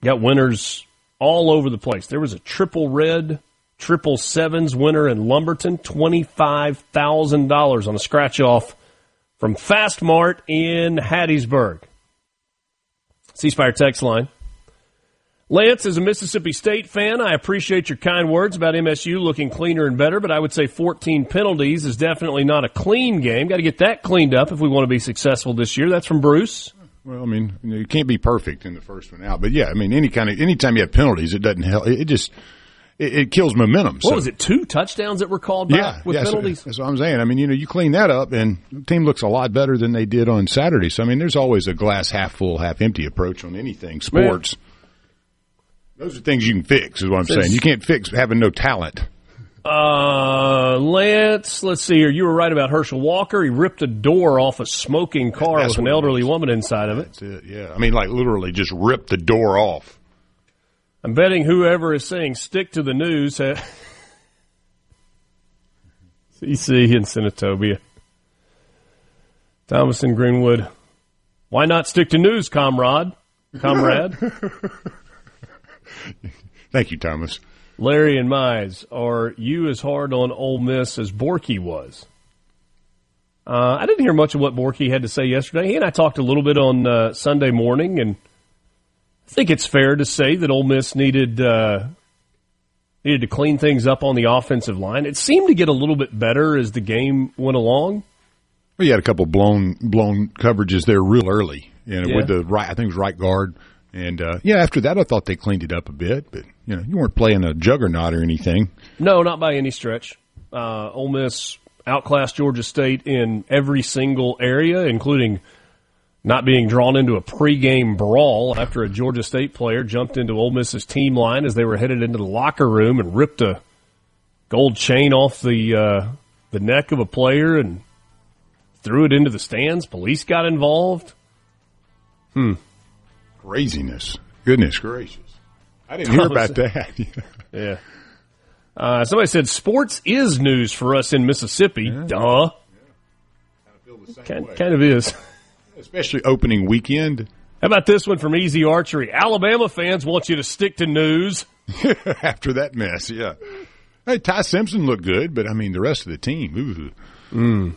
Got winners all over the place. There was a triple red, triple sevens winner in Lumberton, $25,000 on a scratch-off from Fast Mart in Hattiesburg. C Spire text line. Lance is a Mississippi State fan. I appreciate your kind words about MSU looking cleaner and better, but I would say 14 penalties is definitely not a clean game. Got to get that cleaned up if we want to be successful this year. That's from Bruce. Well, you can't be perfect in the first one out, but yeah, anytime you have penalties, it doesn't help. It kills momentum. What was it? 2 touchdowns that were called back with penalties? That's what I'm saying. You clean that up, and the team looks a lot better than they did on Saturday. So, there's always a glass half full, half empty approach on anything sports. Man. Those are things you can fix, is what I'm saying. You can't fix having no talent. Lance, let's see here. You were right about Herschel Walker. He ripped a door off a smoking car with an elderly woman inside of it. That's it, yeah. Literally just ripped the door off. I'm betting whoever is saying stick to the news CC in Senatobia. Thomas in Greenwood. Why not stick to news, comrade? Thank you, Thomas. Larry and Mize, are you as hard on Ole Miss as Borky was? I didn't hear much of what Borky had to say yesterday. He and I talked a little bit on Sunday morning, and I think it's fair to say that Ole Miss needed to clean things up on the offensive line. It seemed to get a little bit better as the game went along. Well, you had a couple blown coverages there real early, with the right. I think it was right guard, and after that I thought they cleaned it up a bit. But you weren't playing a juggernaut or anything. No, not by any stretch. Ole Miss outclassed Georgia State in every single area, including not being drawn into a pregame brawl after a Georgia State player jumped into Ole Miss's team line as they were headed into the locker room and ripped a gold chain off the neck of a player and threw it into the stands. Police got involved. Craziness. Goodness gracious. I didn't hear about that. Yeah. Somebody said sports is news for us in Mississippi. Yeah. Duh. Kind of is. Especially opening weekend. How about this one from Easy Archery? Alabama fans want you to stick to news. After that mess, yeah. Hey, Ty Simpson looked good, but, the rest of the team, ooh.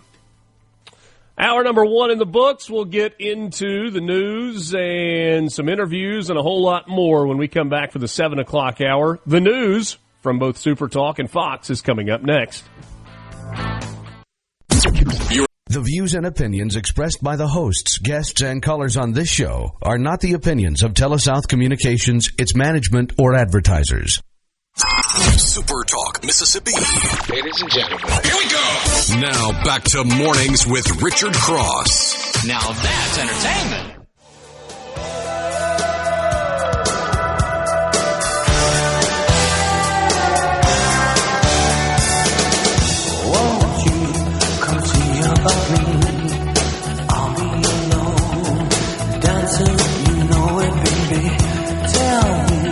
Hour number 1 in the books. We'll get into the news and some interviews and a whole lot more when we come back for the 7 o'clock hour. The news from both SuperTalk and Fox is coming up next. The views and opinions expressed by the hosts, guests, and callers on this show are not the opinions of TeleSouth Communications, its management, or advertisers. SuperTalk Mississippi. Ladies and gentlemen, here we go. Now back to Mornings with Richard Cross. Now that's entertainment. Won't you come see about me? I'll be alone, dancing, you know it, baby. Tell me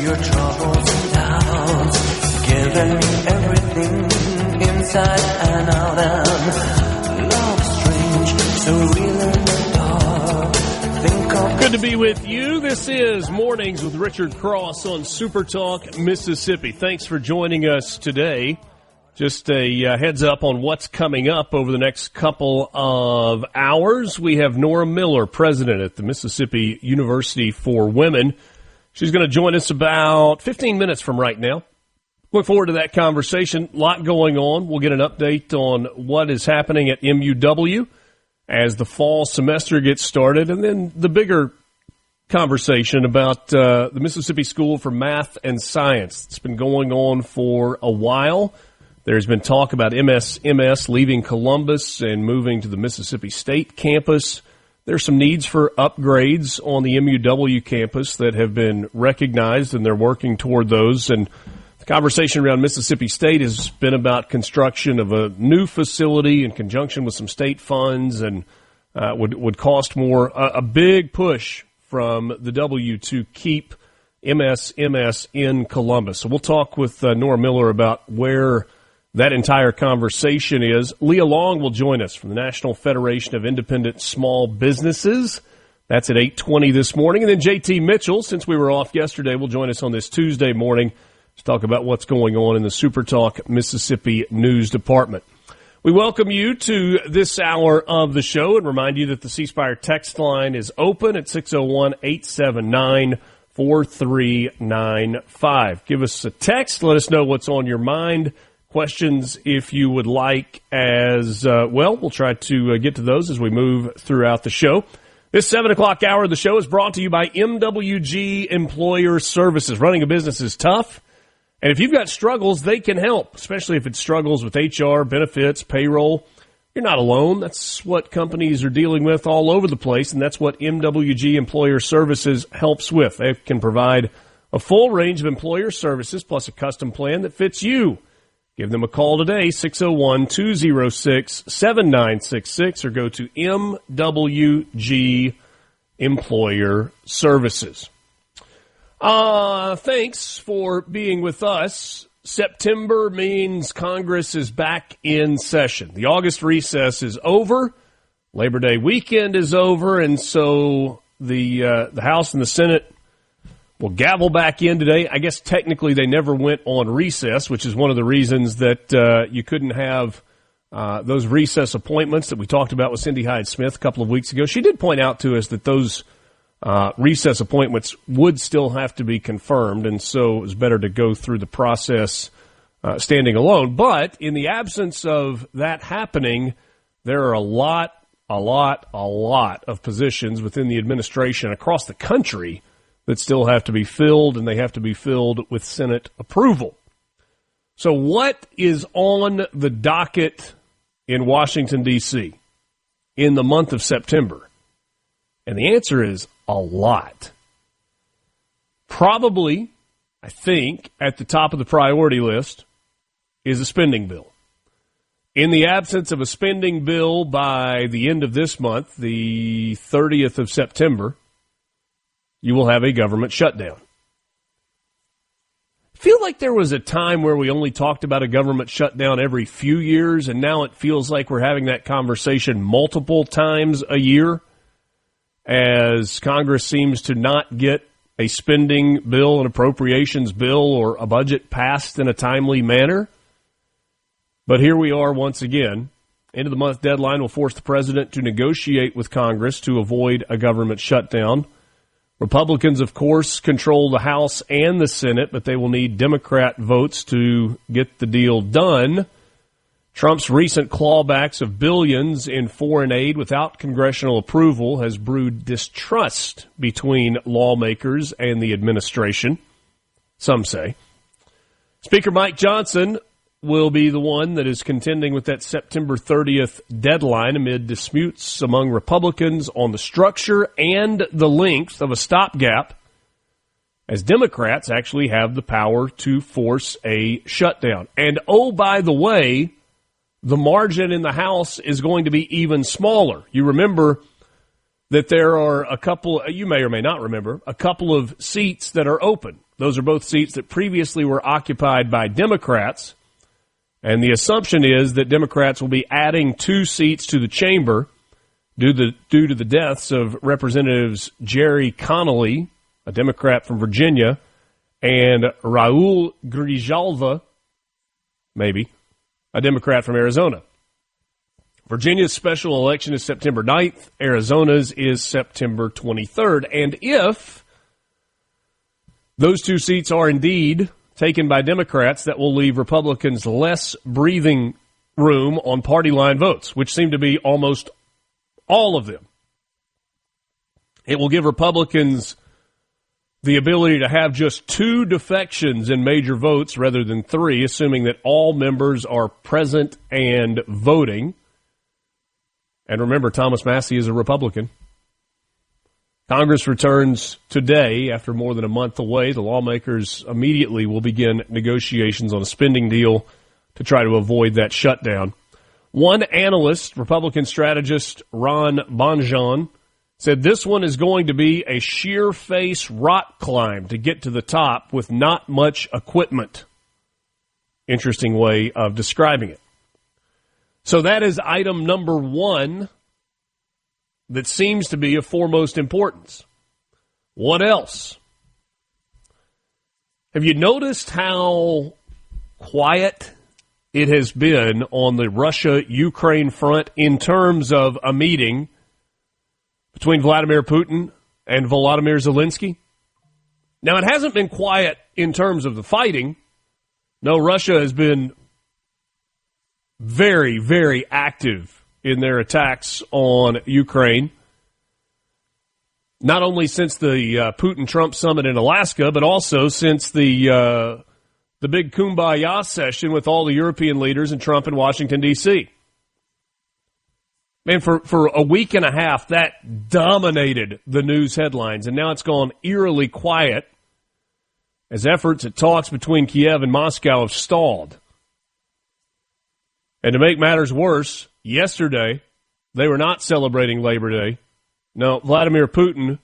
your troubles and doubts, giving me everything inside and out, and love strange, so real in the dark. Think of Good to be with you. This is Mornings with Richard Cross on SuperTalk Mississippi. Thanks for joining us today. Just a heads up on what's coming up over the next couple of hours. We have Nora Miller, president at the Mississippi University for Women. She's going to join us about 15 minutes from right now. Look forward to that conversation. A lot going on. We'll get an update on what is happening at MUW as the fall semester gets started, and then the bigger conversation about the Mississippi School for Math and Science. It's been going on for a while. There's been talk about MSMS leaving Columbus and moving to the Mississippi State campus. There's some needs for upgrades on the MUW campus that have been recognized, and they're working toward those. And the conversation around Mississippi State has been about construction of a new facility in conjunction with some state funds, and would cost more. A big push from the W to keep MSMS in Columbus. So we'll talk with Nora Miller about where that entire conversation is. Leah Long will join us from the National Federation of Independent Small Businesses. That's at 8:20 this morning. And then JT Mitchell, since we were off yesterday, will join us on this Tuesday morning to talk about what's going on in the SuperTalk Mississippi News Department. We welcome you to this hour of the show and remind you that the C Spire text line is open at 601-879-4395. Give us a text. Let us know what's on your mind. Questions, if you would like, as well. We'll try to get to those as we move throughout the show. This 7 o'clock hour of the show is brought to you by MWG Employer Services. Running a business is tough, and if you've got struggles, they can help, especially if it's struggles with HR, benefits, payroll. You're not alone. That's what companies are dealing with all over the place, and that's what MWG Employer Services helps with. They can provide a full range of employer services plus a custom plan that fits you. Give them a call today, 601-206-7966, or go to MWG Employer Services. Thanks for being with us. September means Congress is back in session. The August recess is over. Labor Day weekend is over, and so the House and the Senate will gavel back in today. I guess technically they never went on recess, which is one of the reasons that you couldn't have those recess appointments that we talked about with Cindy Hyde-Smith a couple of weeks ago. She did point out to us that those recess appointments would still have to be confirmed, and so it was better to go through the process standing alone. But in the absence of that happening, there are a lot of positions within the administration across the country that still have to be filled, and they have to be filled with Senate approval. So what is on the docket in Washington, D.C. in the month of September? And the answer is a lot. Probably, I think, at the top of the priority list is a spending bill. In the absence of a spending bill by the end of this month, the 30th of September, you will have a government shutdown. I feel like there was a time where we only talked about a government shutdown every few years, and now it feels like we're having that conversation multiple times a year as Congress seems to not get a spending bill, an appropriations bill, or a budget passed in a timely manner. But here we are once again. End of the month deadline will force the president to negotiate with Congress to avoid a government shutdown. Republicans, of course, control the House and the Senate, but they will need Democrat votes to get the deal done. Trump's recent clawbacks of billions in foreign aid without congressional approval has brewed distrust between lawmakers and the administration, some say. Speaker Mike Johnson will be the one that is contending with that September 30th deadline amid disputes among Republicans on the structure and the length of a stopgap, as Democrats actually have the power to force a shutdown. And, oh, by the way, the margin in the House is going to be even smaller. You remember that there are a couple, you may or may not remember, a couple of seats that are open. Those are both seats that previously were occupied by Democrats. And the assumption is that Democrats will be adding 2 seats to the chamber due to the deaths of Representatives Jerry Connolly, a Democrat from Virginia, and Raul Grijalva, maybe, a Democrat from Arizona. Virginia's special election is September 9th. Arizona's is September 23rd. And if those 2 seats are indeed taken by Democrats, that will leave Republicans less breathing room on party line votes, which seem to be almost all of them. It will give Republicans the ability to have just 2 defections in major votes rather than 3, assuming that all members are present and voting. And remember, Thomas Massie is a Republican. Congress returns today after more than a month away. The lawmakers immediately will begin negotiations on a spending deal to try to avoid that shutdown. One analyst, Republican strategist Ron Bonjean, said this one is going to be a sheer face rock climb to get to the top with not much equipment. Interesting way of describing it. So that is item number 1 that seems to be of foremost importance. What else? Have you noticed how quiet it has been on the Russia-Ukraine front in terms of a meeting between Vladimir Putin and Volodymyr Zelensky? Now, it hasn't been quiet in terms of the fighting. No, Russia has been very, very active in their attacks on Ukraine, not only since the Putin-Trump summit in Alaska, but also since the big Kumbaya session with all the European leaders and Trump in Washington, D.C. Man, for a week and a half, that dominated the news headlines, and now it's gone eerily quiet as efforts at talks between Kiev and Moscow have stalled. And to make matters worse, yesterday, they were not celebrating Labor Day. No, Vladimir Putin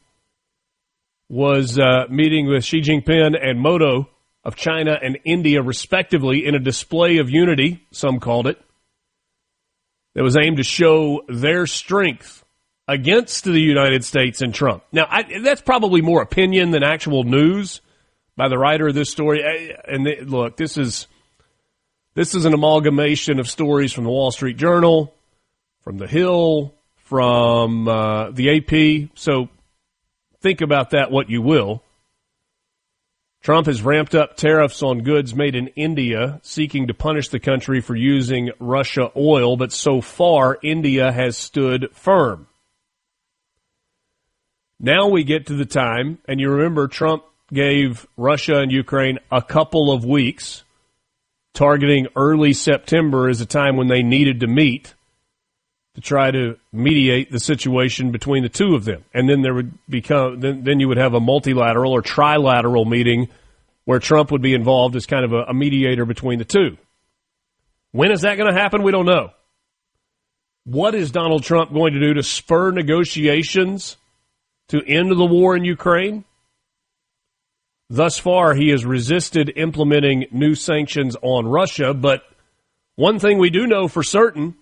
was meeting with Xi Jinping and Modi of China and India, respectively, in a display of unity, some called it, that was aimed to show their strength against the United States and Trump. Now, that's probably more opinion than actual news by the writer of this story. Look, this is an amalgamation of stories from the Wall Street Journal, from The Hill, from the AP. So think about that what you will. Trump has ramped up tariffs on goods made in India, seeking to punish the country for using Russia oil, but so far India has stood firm. Now we get to the time, and you remember Trump gave Russia and Ukraine a couple of weeks, targeting early September as a time when they needed to meet to try to mediate the situation between the two of them. And then there would then you would have a multilateral or trilateral meeting where Trump would be involved as kind of a mediator between the two. When is that going to happen? We don't know. What is Donald Trump going to do to spur negotiations to end the war in Ukraine? Thus far, he has resisted implementing new sanctions on Russia, but one thing we do know for certain,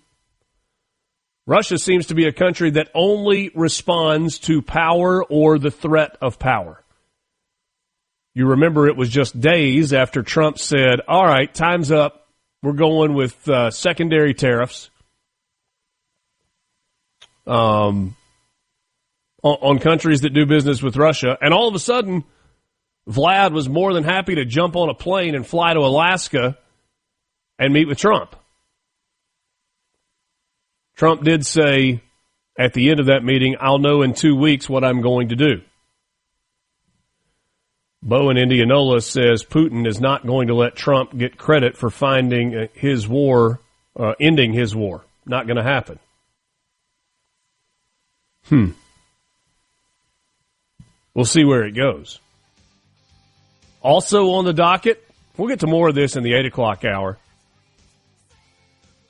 Russia seems to be a country that only responds to power or the threat of power. You remember it was just days after Trump said, all right, time's up. We're going with secondary tariffs on countries that do business with Russia. And all of a sudden, Vlad was more than happy to jump on a plane and fly to Alaska and meet with Trump. Trump did say at the end of that meeting, I'll know in 2 weeks what I'm going to do. Bo in Indianola says Putin is not going to let Trump get credit for ending his war. Not going to happen. We'll see where it goes. Also on the docket, we'll get to more of this in the 8 o'clock hour.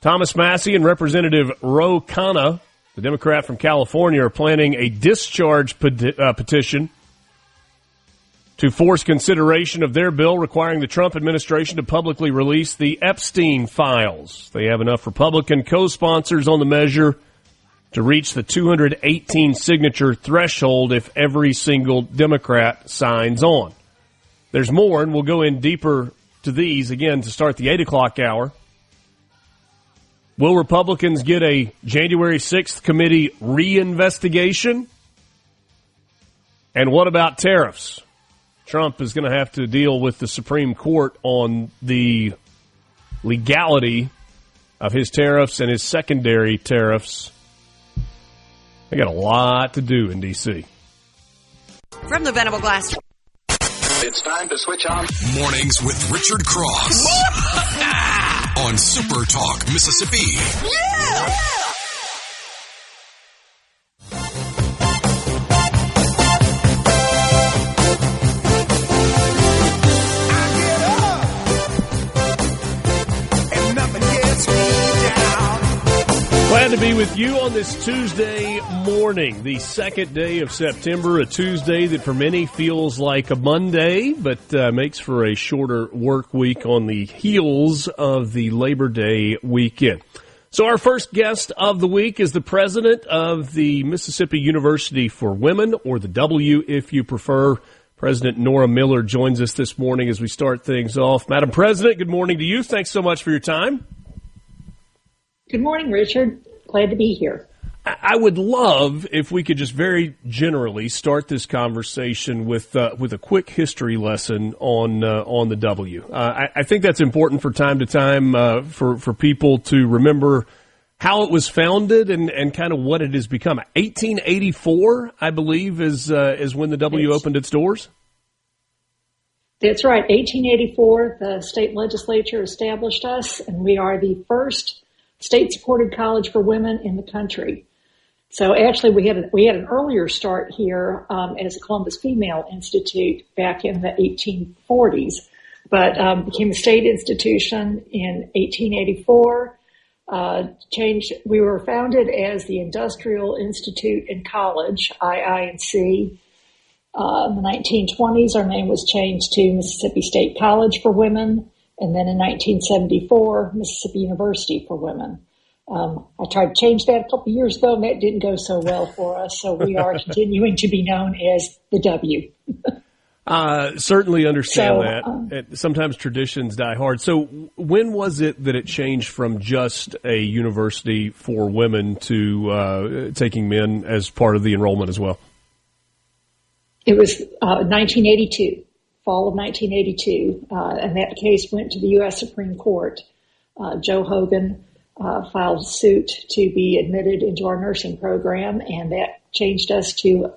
Thomas Massey and Representative Ro Khanna, the Democrat from California, are planning a discharge petition to force consideration of their bill requiring the Trump administration to publicly release the Epstein files. They have enough Republican co-sponsors on the measure to reach the 218 signature threshold if every single Democrat signs on. There's more, and we'll go in deeper to these again to start the 8 o'clock hour. Will Republicans get a January 6th committee reinvestigation? And what about tariffs? Trump is going to have to deal with the Supreme Court on the legality of his tariffs and his secondary tariffs. They got a lot to do in D.C. From the Venable Glass. It's time to switch on. Mornings with Richard Cross. On Super Talk, Mississippi. Yeah! Glad to be with you on this Tuesday morning, the second day of September, a Tuesday that for many feels like a Monday, but makes for a shorter work week on the heels of the Labor Day weekend. So our first guest of the week is the president of the Mississippi University for Women, or the W if you prefer. President Nora Miller joins us this morning as we start things off. Madam President, good morning to you. Thanks so much for your time. Good morning, Richard. Glad to be here. I would love if we could just very generally start this conversation with a quick history lesson on the W. I think that's important for time to time for people to remember how it was founded and kind of what it has become. 1884, I believe, is when the W opened its doors. That's right. 1884, the state legislature established us, and we are the first state-supported college for women in the country. So actually, we had an earlier start here as a Columbus Female Institute back in the 1840s, but became a state institution in 1884. We were founded as the Industrial Institute and College, IINC. In the 1920s, our name was changed to Mississippi State College for Women. And then in 1974, Mississippi University for Women. I tried to change that a couple of years ago, and that didn't go so well for us. So we are continuing to be known as the W. Certainly understand that. Sometimes traditions die hard. So when was it that it changed from just a university for women to taking men as part of the enrollment as well? It was 1982, fall of 1982, and that case went to the U.S. Supreme Court. Joe Hogan filed suit to be admitted into our nursing program, and that changed us to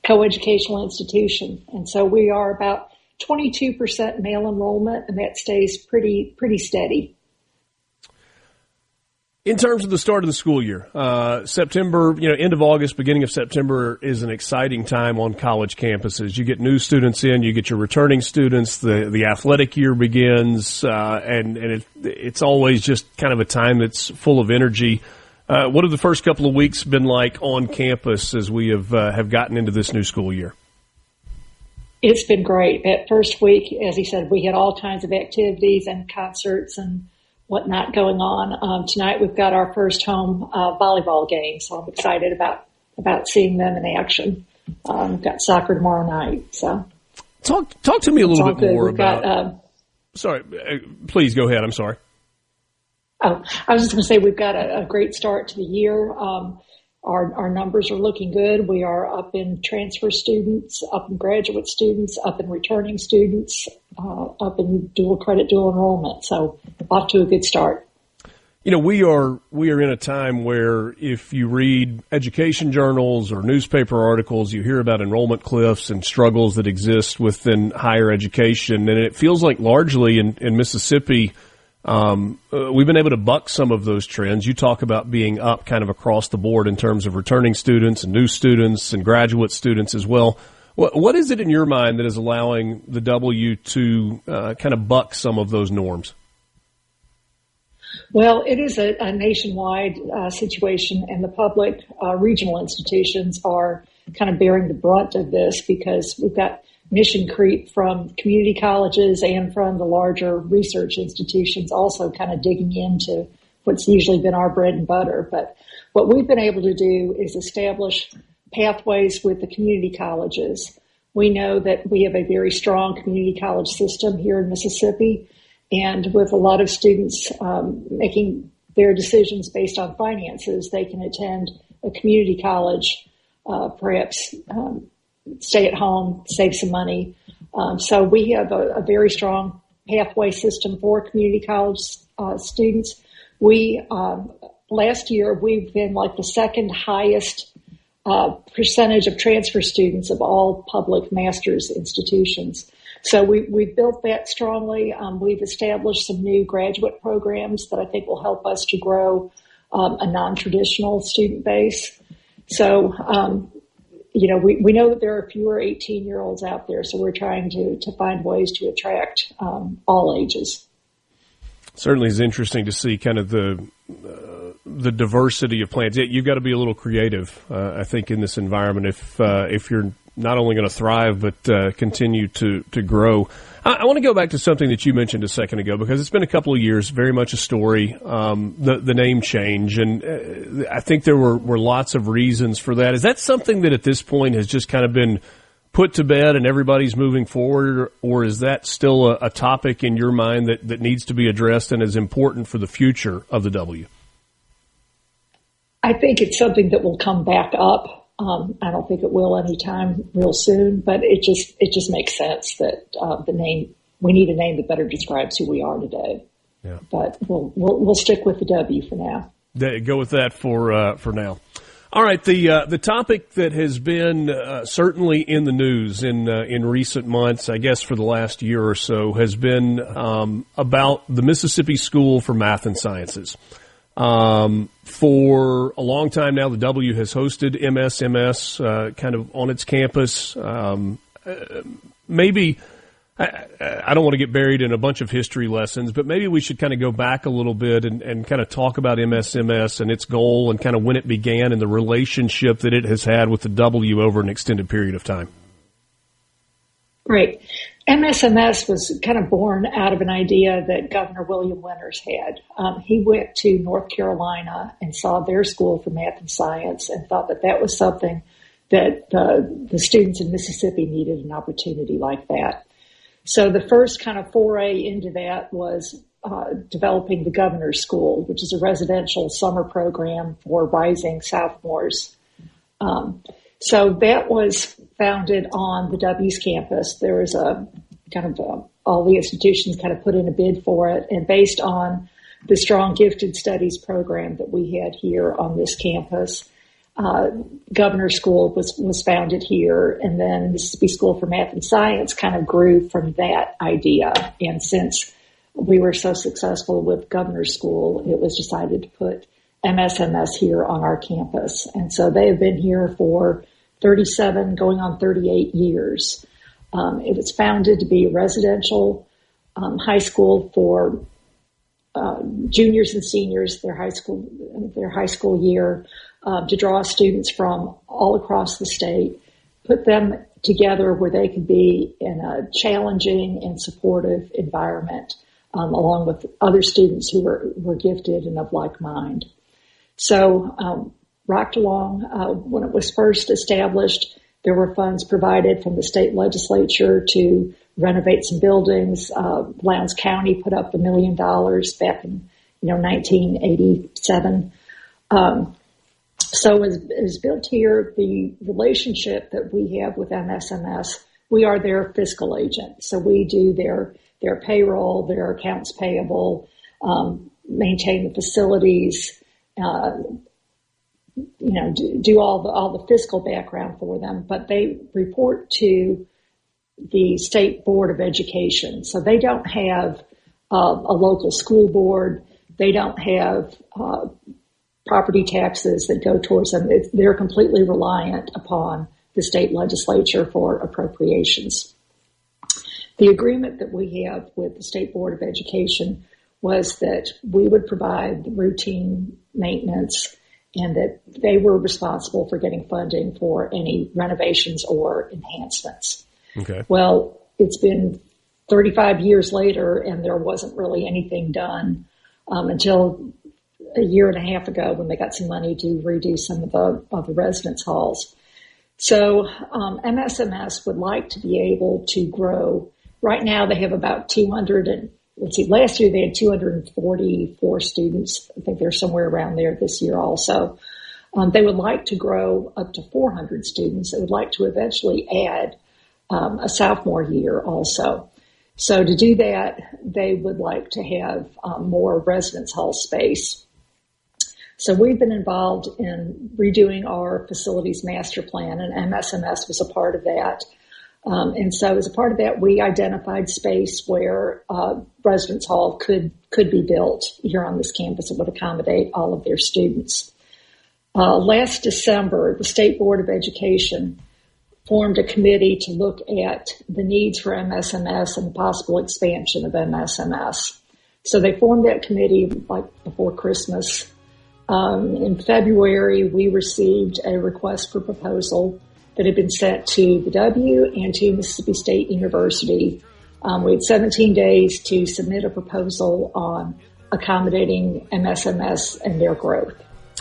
coeducational institution. And so we are about 22% male enrollment, and that stays pretty steady. In terms of the start of the school year, September, end of August, beginning of September is an exciting time on college campuses. You get new students in, you get your returning students, the athletic year begins, and it's always just kind of a time that's full of energy. What have the first couple of weeks been like on campus as we have gotten into this new school year? It's been great. That first week, as he said, we had all kinds of activities and concerts and whatnot going on. Tonight we've got our first home volleyball game, so I'm excited about seeing them in action. We've got soccer tomorrow night. So talk to me a little bit more about. Sorry, please go ahead. I'm sorry. Oh, I was just going to say we've got a great start to the year. Our numbers are looking good. We are up in transfer students, up in graduate students, up in returning students, up in dual credit, dual enrollment. So off to a good start. We are in a time where if you read education journals or newspaper articles, you hear about enrollment cliffs and struggles that exist within higher education. And it feels like largely in Mississippi, we've been able to buck some of those trends. You talk about being up kind of across the board in terms of returning students and new students and graduate students as well. What is it in your mind that is allowing the W to kind of buck some of those norms? Well, it is a nationwide situation, and the public regional institutions are kind of bearing the brunt of this because we've got mission creep from community colleges and from the larger research institutions also kind of digging into what's usually been our bread and butter. But what we've been able to do is establish pathways with the community colleges. We know that we have a very strong community college system here in Mississippi, and with a lot of students making their decisions based on finances, they can attend a community college, perhaps stay at home, save some money. So we have a very strong pathway system for community college students. We last year we've been like the second highest percentage of transfer students of all public master's institutions. So we've built that strongly. We've established some new graduate programs that I think will help us to grow a non-traditional student base. So, we know that there are fewer 18-year-olds out there, so we're trying to find ways to attract all ages. Certainly is interesting to see kind of the diversity of plans. You've got to be a little creative, I think, in this environment if you're not only going to thrive but continue to grow. I want to go back to something that you mentioned a second ago because it's been a couple of years, very much a story, the name change, and I think there were lots of reasons for that. Is that something that at this point has just kind of been put to bed and everybody's moving forward, or is that still a topic in your mind that needs to be addressed and is important for the future of the W? I think it's something that will come back up. I don't think it will anytime real soon, but it just makes sense that we need a name that better describes who we are today. Yeah. But we'll stick with the W for now. Go with that for now. All right, the topic that has been certainly in the news in recent months, I guess for the last year or so, has been about the Mississippi School for Math and Sciences. For a long time now, the W has hosted MSMS kind of on its campus. Maybe I don't want to get buried in a bunch of history lessons, but maybe we should kind of go back a little bit and kind of talk about MSMS and its goal and kind of when it began and the relationship that it has had with the W over an extended period of time. Great. MSMS was kind of born out of an idea that Governor William Winters had. He went to North Carolina and saw their school for math and science and thought that that was something that the students in Mississippi needed an opportunity like that. So the first kind of foray into that was developing the Governor's School, which is a residential summer program for rising sophomores. So that was founded on the W's campus. There was a kind of all the institutions kind of put in a bid for it, and based on the strong gifted studies program that we had here on this campus, Governor's School was founded here, and then Mississippi School for Math and Science kind of grew from that idea. And since we were so successful with Governor's School, it was decided to put MSMS here on our campus. And so they have been here for 37, going on 38 years. It was founded to be a residential high school for juniors and seniors, their high school year, to draw students from all across the state, put them together where they could be in a challenging and supportive environment, along with other students who were gifted and of like mind. So rocked along. When it was first established, there were funds provided from the state legislature to renovate some buildings. Lowndes County put up $1 million back in 1987. So it was built here. The relationship that we have with MSMS, we are their fiscal agent. So we do their payroll, their accounts payable, maintain the facilities, do all the fiscal background for them, but they report to the State Board of Education. So they don't have a local school board. They don't have property taxes that go towards them. They're completely reliant upon the state legislature for appropriations. The agreement that we have with the State Board of Education was that we would provide the routine maintenance and that they were responsible for getting funding for any renovations or enhancements. Okay. Well, it's been 35 years later, and there wasn't really anything done until a year and a half ago when they got some money to redo some of the residence halls. So MSMS would like to be able to grow. Right now they have about 200 last year they had 244 students. I think they're somewhere around there this year also. They would like to grow up to 400 students. They would like to eventually add a sophomore year also. So to do that, they would like to have more residence hall space. So we've been involved in redoing our facilities master plan, and MSMS was a part of that. And so as a part of that, we identified space where residence hall could be built here on this campus that would accommodate all of their students. Last December, the State Board of Education formed a committee to look at the needs for MSMS and the possible expansion of MSMS. So they formed that committee like before Christmas. In February, we received a request for proposal that had been sent to the W and to Mississippi State University. We had 17 days to submit a proposal on accommodating MSMS and their growth.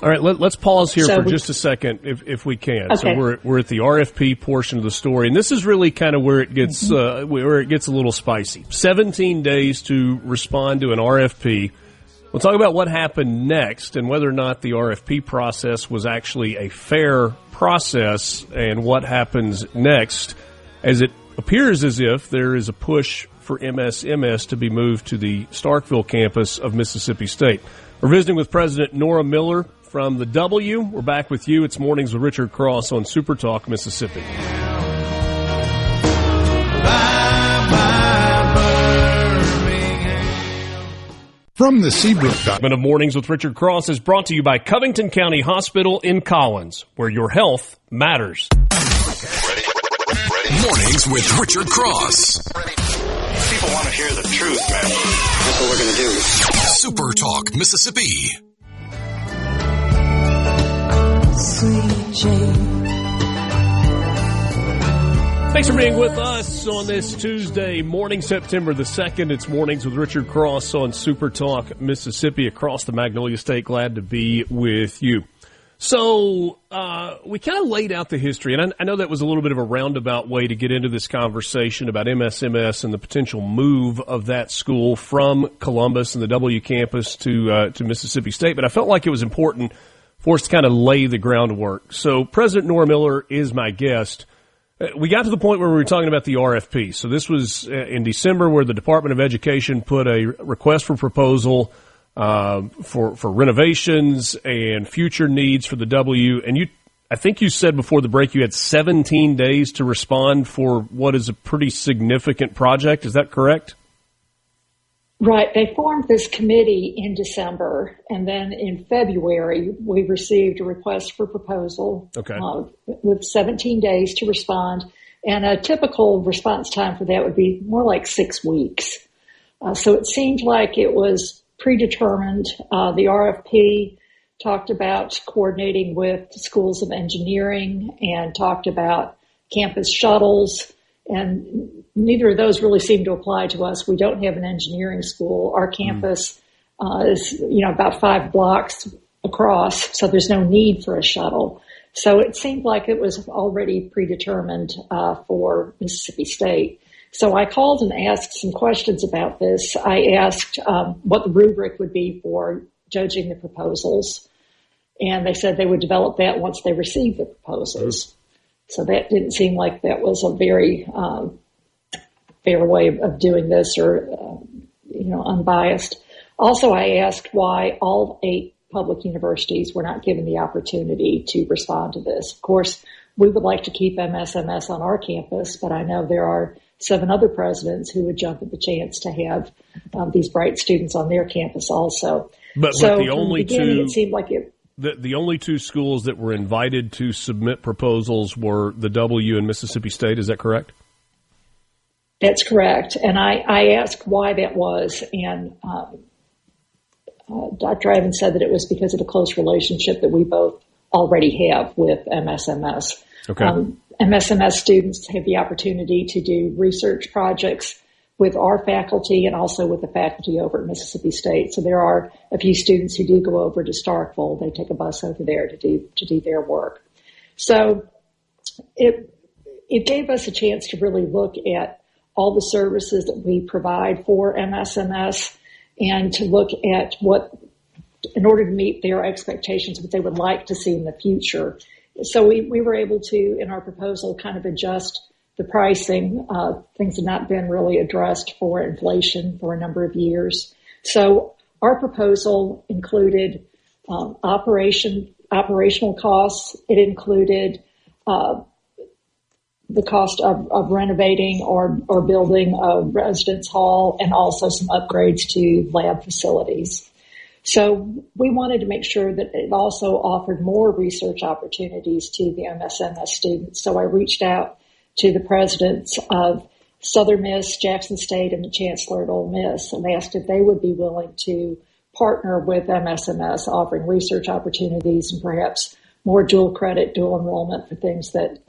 All right, let's pause here for just a second, if we can. Okay. So we're at the RFP portion of the story, and this is really kind of where it gets a little spicy. 17 days to respond to an RFP. We'll talk about what happened next and whether or not the RFP process was actually a fair process and what happens next, as it appears as if there is a push for MSMS to be moved to the Starkville campus of Mississippi State. We're visiting with President Nora Miller from the W. We're back with you. It's Mornings with Richard Cross on SuperTalk Mississippi. From the Seabrook segment of Mornings with Richard Cross is brought to you by Covington County Hospital in Collins, where your health matters. Mornings with Richard Cross. People want to hear the truth, man. That's what we're going to do. Super Talk, Mississippi. Sweet Jane, Thanks for being with us on this Tuesday morning, September the 2nd. It's Mornings with Richard Cross on SuperTalk Mississippi across the Magnolia State. Glad to be with you. So we kind of laid out the history, and I know that was a little bit of a roundabout way to get into this conversation about MSMS and the potential move of that school from Columbus and the W campus to Mississippi State, but I felt like it was important for us to kind of lay the groundwork. So President Nora Miller is my guest. We got to the point where we were talking about the RFP. So this was in December, where the Department of Education put a request for proposal for renovations and future needs for the W. And I think you said before the break you had 17 days to respond for what is a pretty significant project. Is that correct? Right. They formed this committee in December, and then in February, we received a request for proposal with 17 days to respond. And a typical response time for that would be more like 6 weeks. So it seemed like it was predetermined. The RFP talked about coordinating with schools of engineering and talked about campus shuttles. And neither of those really seem to apply to us. We don't have an engineering school. Our campus is, about 5 blocks across, so there's no need for a shuttle. So it seemed like it was already predetermined for Mississippi State. So I called and asked some questions about this. I asked what the rubric would be for judging the proposals, and they said they would develop that once they received the proposals. So that didn't seem like that was a very fair way of doing this or, unbiased. Also, I asked why all 8 public universities were not given the opportunity to respond to this. Of course, we would like to keep MSMS on our campus, but I know there are 7 other presidents who would jump at the chance to have these bright students on their campus also. But the only two, it seemed like it. The only 2 schools that were invited to submit proposals were the W and Mississippi State. Is that correct? That's correct. And I asked why that was, and Dr. Ivan said that it was because of the close relationship that we both already have with MSMS. Okay. MSMS students have the opportunity to do research projects with our faculty and also with the faculty over at Mississippi State. So there are a few students who do go over to Starkville. They take a bus over there to do their work. So it gave us a chance to really look at all the services that we provide for MSMS and to look at what, in order to meet their expectations, what they would like to see in the future. So we were able to, in our proposal, kind of adjust the pricing. Things have not been really addressed for inflation for a number of years. So our proposal included operational costs. It included the cost of renovating or building a residence hall and also some upgrades to lab facilities. So we wanted to make sure that it also offered more research opportunities to the MSMS students. So I reached out to the presidents of Southern Miss, Jackson State, and the Chancellor at Ole Miss, and asked if they would be willing to partner with MSMS, offering research opportunities and perhaps more dual credit, dual enrollment for things that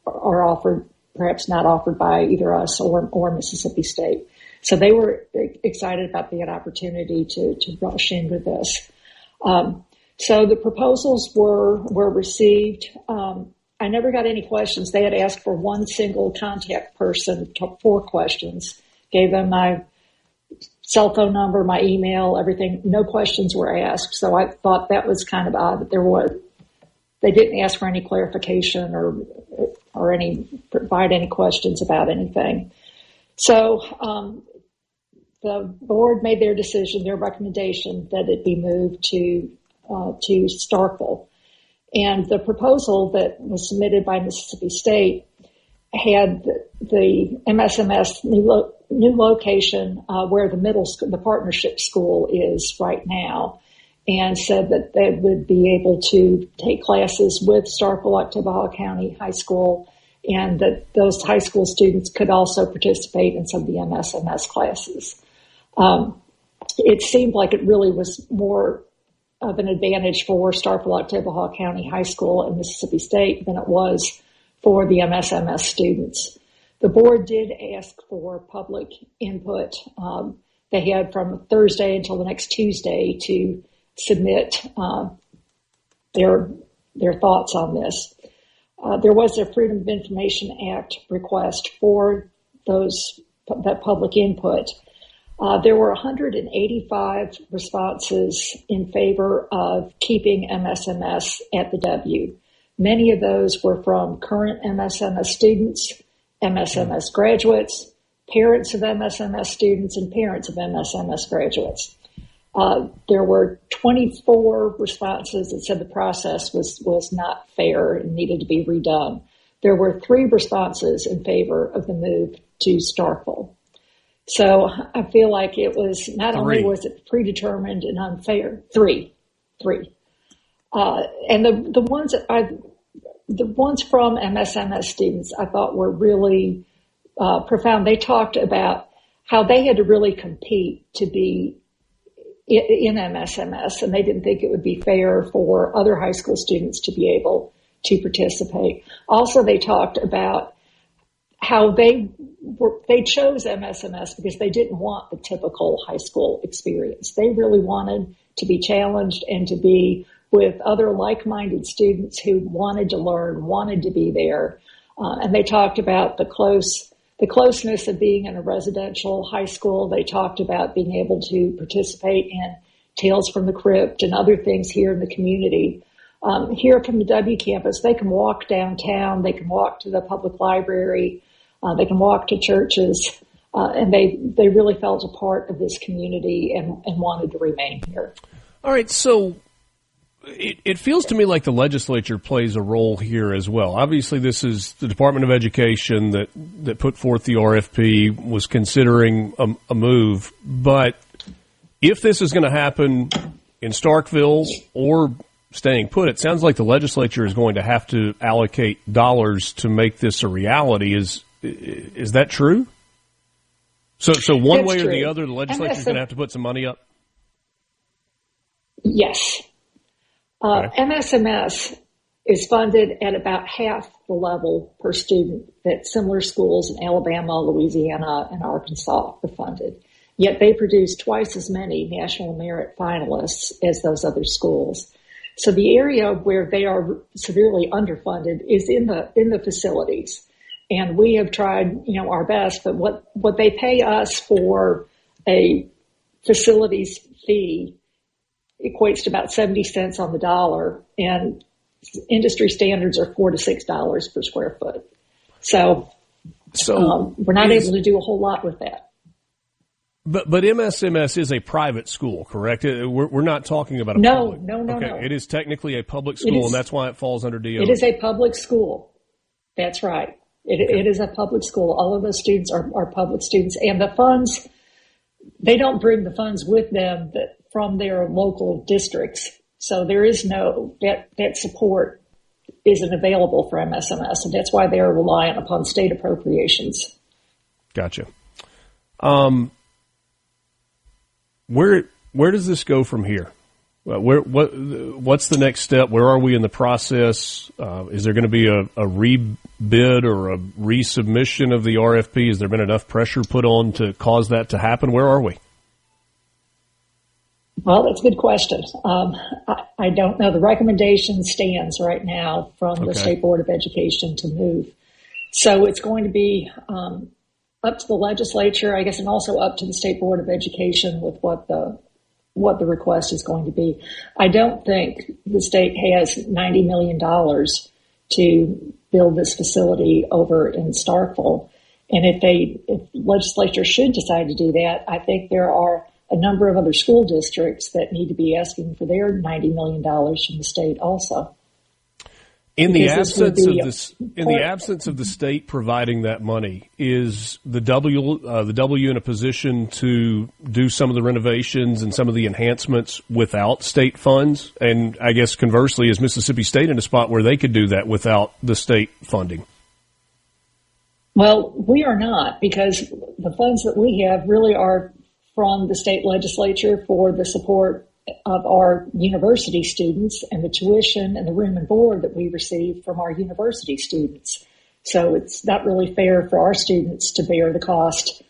are offered, perhaps not offered by either us or Mississippi State. So they were excited about the opportunity to rush into this. So the proposals were received. I never got any questions. They had asked for one single contact person, 4 questions, gave them my cell phone number, my email, everything. No questions were asked. So I thought that was kind of odd that they didn't ask for any clarification or provide any questions about anything. So the board made their decision, their recommendation that it be moved to Starkville. And the proposal that was submitted by Mississippi State had the MSMS new location where the partnership school is right now, and said that they would be able to take classes with Starkville, Ottawa County High School, and that those high school students could also participate in some of the MSMS classes. It seemed like it really was more of an advantage for Starkville, Ottawa County High School and Mississippi State than it was for the MSMS students. The board did ask for public input. They had from Thursday until the next Tuesday to submit their thoughts on this. There was a Freedom of Information Act request for that public input. There were 185 responses in favor of keeping MSMS at the W. Many of those were from current MSMS students, MSMS graduates, parents of MSMS students, and parents of MSMS graduates. There were 24 responses that said the process was not fair and needed to be redone. There were 3 responses in favor of the move to Starkville. So I feel like it was not only was it predetermined and unfair, 3. And the ones from MSMS students I thought were really profound. They talked about how they had to really compete to be in MSMS, and they didn't think it would be fair for other high school students to be able to participate. Also, they talked about how they chose MSMS because they didn't want the typical high school experience. They really wanted to be challenged and to be with other like-minded students who wanted to learn, wanted to be there. And they talked about the closeness of being in a residential high school. They talked about being able to participate in Tales from the Crypt and other things here in the community. Here from the W campus, they can walk downtown, they can walk to the public library, they can walk to churches, and they really felt a part of this community and wanted to remain here. All right, so it feels to me like the legislature plays a role here as well. Obviously, this is the Department of Education that put forth the RFP, was considering a move. But if this is going to happen in Starkville or staying put, it sounds like the legislature is going to have to allocate dollars to make this a reality. Is that true? So one That's way true. or the other, the legislature is going to have to put some money up? Yes. Okay. MSMS is funded at about half the level per student that similar schools in Alabama, Louisiana, and Arkansas are funded. Yet they produce twice as many national merit finalists as those other schools. So the area where they are severely underfunded is in the facilities. And we have tried, our best, but what they pay us for a facilities fee equates to about 70 cents on the dollar, and industry standards are $4 to $6 per square foot. So we're not able to do a whole lot with that. But MSMS is a private school, correct? We're not talking about a public. No. It is technically a public school, and that's why it falls under DO. It is a public school. That's right. It is a public school. All of those students are public students, and the funds, they don't bring the funds with them from their local districts. So there is that support isn't available for MSMS, and that's why they are reliant upon state appropriations. Gotcha. Where does this go from here? What's the next step? Where are we in the process? Is there going to be a rebid or a resubmission of the RFP? Has there been enough pressure put on to cause that to happen? Where are we? Well, that's a good question. I don't know. The recommendation stands right now from the State Board of Education to move. So it's going to be up to the legislature, I guess, and also up to the State Board of Education with what the request is going to be. I don't think the state has $90 million to build this facility over in Starkville. And if legislature should decide to do that, I think there are a number of other school districts that need to be asking for their $90 million from the state also. In the absence of the state providing that money, is the W in a position to do some of the renovations and some of the enhancements without state funds? And I guess conversely, is Mississippi State in a spot where they could do that without the state funding? Well, we are not, because the funds that we have really are from the state legislature for the support of our university students and the tuition and the room and board that we receive from our university students. So it's not really fair for our students to bear the cost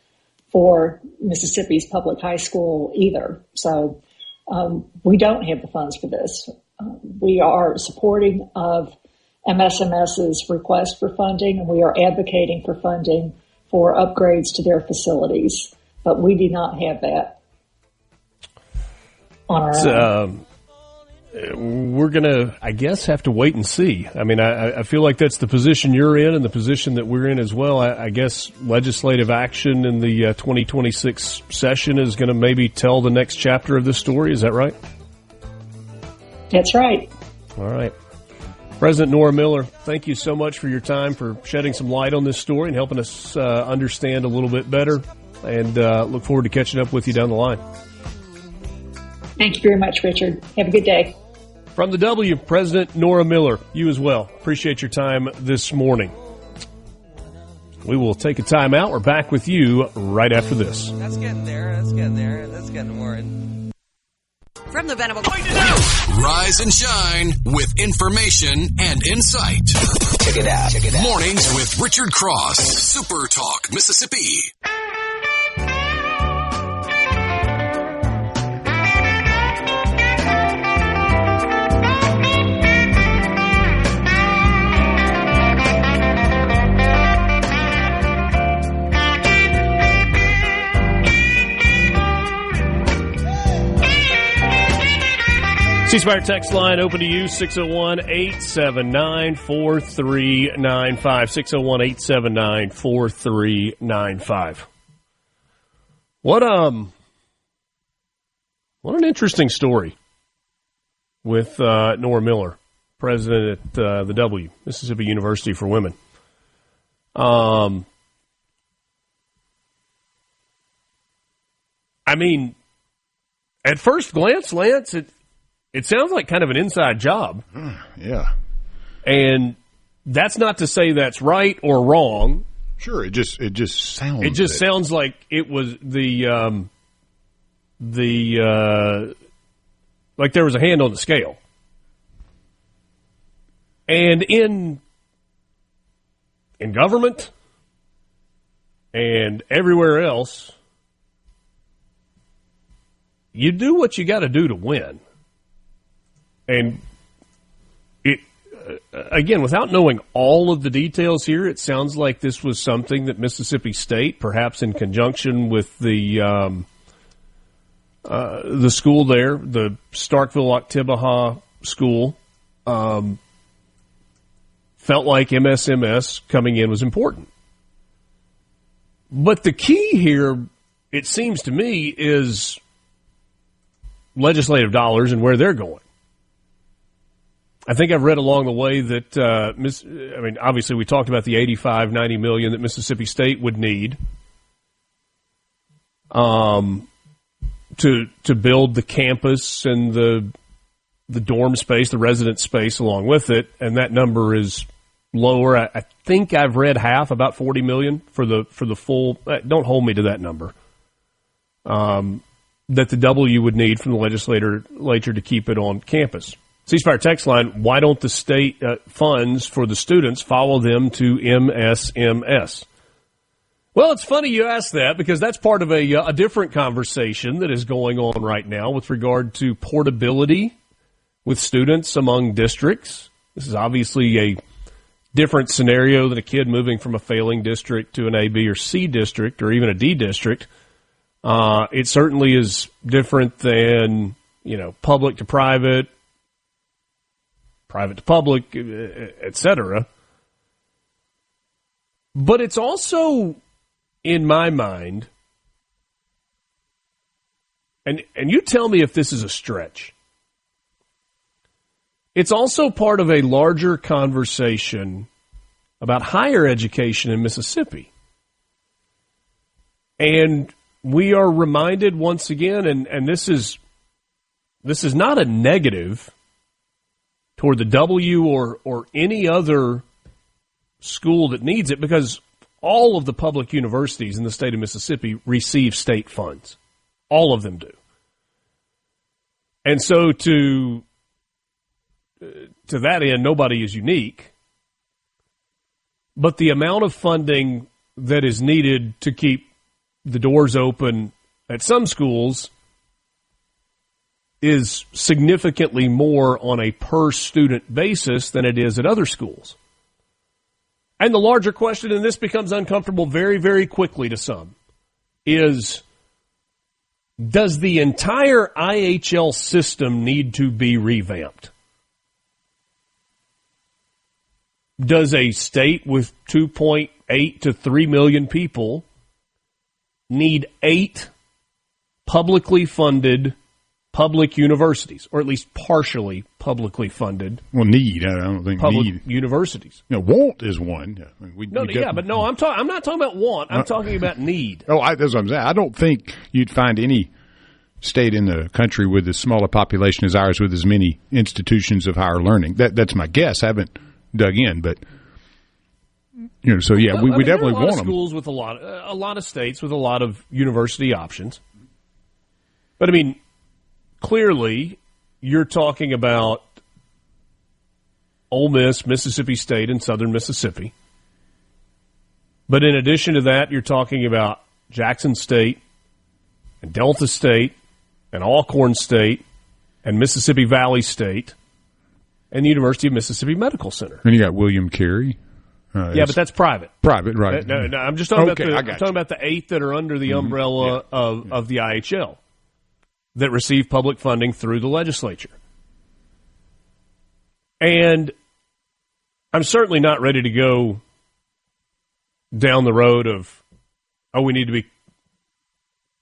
for Mississippi's public high school either. So we don't have the funds for this. We are supporting of MSMS's request for funding, and we are advocating for funding for upgrades to their facilities. But we do not have that on our own. We're going to, I guess, have to wait and see. I mean, I feel like that's the position you're in and the position that we're in as well. I guess legislative action in the 2026 session is going to maybe tell the next chapter of this story. Is that right? That's right. All right. President Nora Miller, thank you so much for your time, for shedding some light on this story and helping us understand a little bit better. And look forward to catching up with you down the line. Thank you very much, Richard. Have a good day. From the W, President Nora Miller, you as well. Appreciate your time this morning. We will take a time out. We're back with you right after this. That's getting there. That's getting there. That's getting more. From the Venable. Rise and shine with information and insight. Check it out. Check it out. Mornings with Richard Cross, Super Talk, Mississippi. C-Spire text line open to you, 601-879-4395, 601-879-4395. What an interesting story with Nora Miller, president at the W, Mississippi University for Women. I mean, at first glance, Lance, it sounds like kind of an inside job. Yeah. And that's not to say that's right or wrong. Sure, it just sounds. It just sounds like it was like there was a hand on the scale. And in government and everywhere else, you do what you got to do to win. And it again, without knowing all of the details here, it sounds like this was something that Mississippi State, perhaps in conjunction with the school there, the Starkville-Oktibbeha school, felt like MSMS coming in was important. But the key here, it seems to me, is legislative dollars and where they're going. I think I've read along the way that, obviously we talked about the $85-90 million that Mississippi State would need to build the campus and the dorm space, the resident space along with it, and that number is lower. I think I've read half, about $40 million for the full. Don't hold me to that number. That the W would need from the legislature to keep it on campus. C-Spire text line, why don't the state funds for the students follow them to MSMS? Well, it's funny you ask that because that's part of a different conversation that is going on right now with regard to portability with students among districts. This is obviously a different scenario than a kid moving from a failing district to an A, B, or C district or even a D district. It certainly is different than, public to private, private to public, etc. But it's also, in my mind, and you tell me if this is a stretch, it's also part of a larger conversation about higher education in Mississippi. And we are reminded once again, and this is not a negative toward the W or any other school that needs it, because all of the public universities in the state of Mississippi receive state funds. All of them do. And so to that end, nobody is unique. But the amount of funding that is needed to keep the doors open at some schools is significantly more on a per-student basis than it is at other schools. And the larger question, and this becomes uncomfortable very, very quickly to some, is does the entire IHL system need to be revamped? Does a state with 2.8 to 3 million people need 8 publicly funded public universities, or at least partially publicly funded? Well, need. I don't think public need. universities. Want is one. I mean, I'm not talking about want. I'm talking about need. Oh, that's what I'm saying. I don't think you'd find any state in the country with as small a population as ours with as many institutions of higher learning. That's my guess. I haven't dug in, but so yeah, we definitely want them. There are schools with a lot of states with a lot of university options, but I mean, clearly, you're talking about Ole Miss, Mississippi State, and Southern Mississippi. But in addition to that, you're talking about Jackson State, and Delta State, and Alcorn State, and Mississippi Valley State, and the University of Mississippi Medical Center. And you got William Carey. Yeah, but that's private. Private, right. No, I'm just talking about the 8 that are under the umbrella of the IHL that receive public funding through the legislature. And I'm certainly not ready to go down the road of, we need to be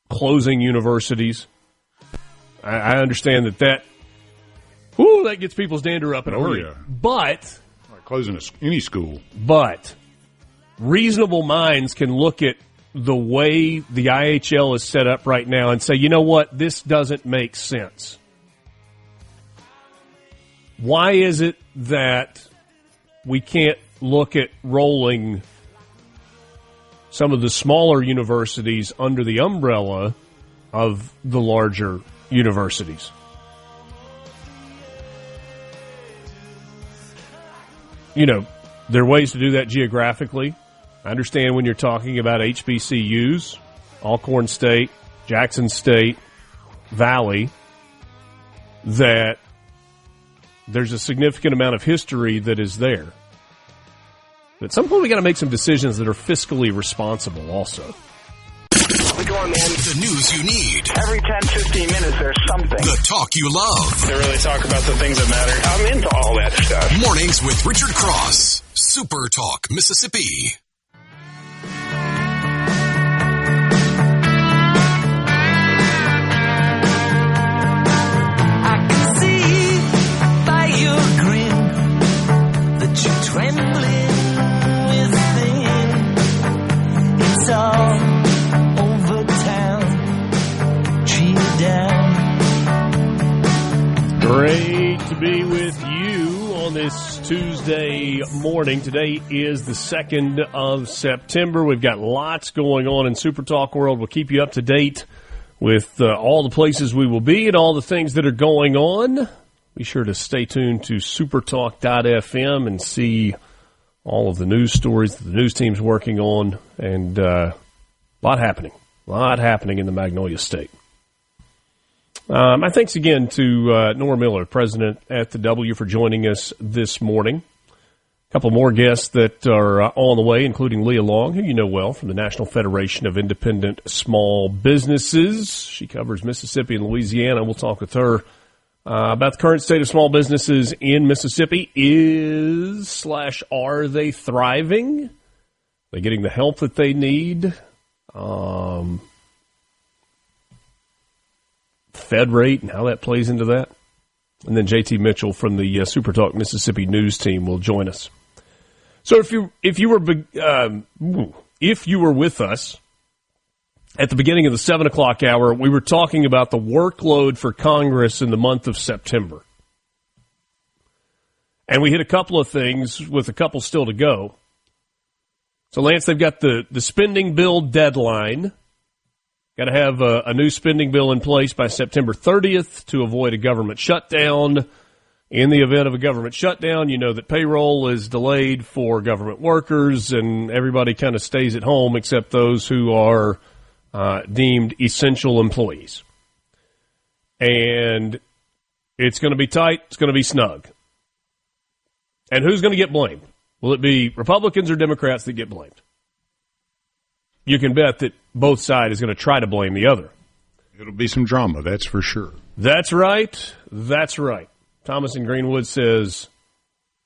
closing universities. I understand that gets people's dander up in a hurry. Yeah. But like closing any school. But reasonable minds can look at the way the IHL is set up right now and say, you know what, this doesn't make sense. Why is it that we can't look at rolling some of the smaller universities under the umbrella of the larger universities? There are ways to do that geographically. I understand when you're talking about HBCUs, Alcorn State, Jackson State, Valley, that there's a significant amount of history that is there. But at some point we got to make some decisions that are fiscally responsible also. How's it going, man? The news you need. Every 10, 15 minutes there's something. The talk you love. They really talk about the things that matter. I'm into all that stuff. Mornings with Richard Cross. Super Talk, Mississippi. I can see by your grin that you're trembling within. It's all over town. Cheer down. Great to be with you on this Tuesday morning. Today is the 2nd of September. We've got lots going on in Super Talk world. We'll keep you up to date with all the places we will be and all the things that are going on. Be sure to stay tuned to supertalk.fm and see all of the news stories that the news team's working on. And a lot happening in the Magnolia State. My thanks again to Nora Miller, president at the W, for joining us this morning. A couple more guests that are on the way, including Leah Long, who you know well from the National Federation of Independent Small Businesses. She covers Mississippi and Louisiana. We'll talk with her about the current state of small businesses in Mississippi. Are they thriving? Are they getting the help that they need? Fed rate and how that plays into that. And then JT Mitchell from the SuperTalk Mississippi news team will join us. So if you were with us at the beginning of the 7 o'clock hour, we were talking about the workload for Congress in the month of September. And we hit a couple of things with a couple still to go. So, Lance, they've got the spending bill deadline. Got to have a new spending bill in place by September 30th to avoid a government shutdown In the event of a government shutdown, you know that payroll is delayed for government workers and everybody kind of stays at home except those who are deemed essential employees. And it's going to be tight. It's going to be snug. And who's going to get blamed? Will it be Republicans or Democrats that get blamed? You can bet that both sides is going to try to blame the other. It'll be some drama, that's for sure. That's right. That's right. Thomas in Greenwood says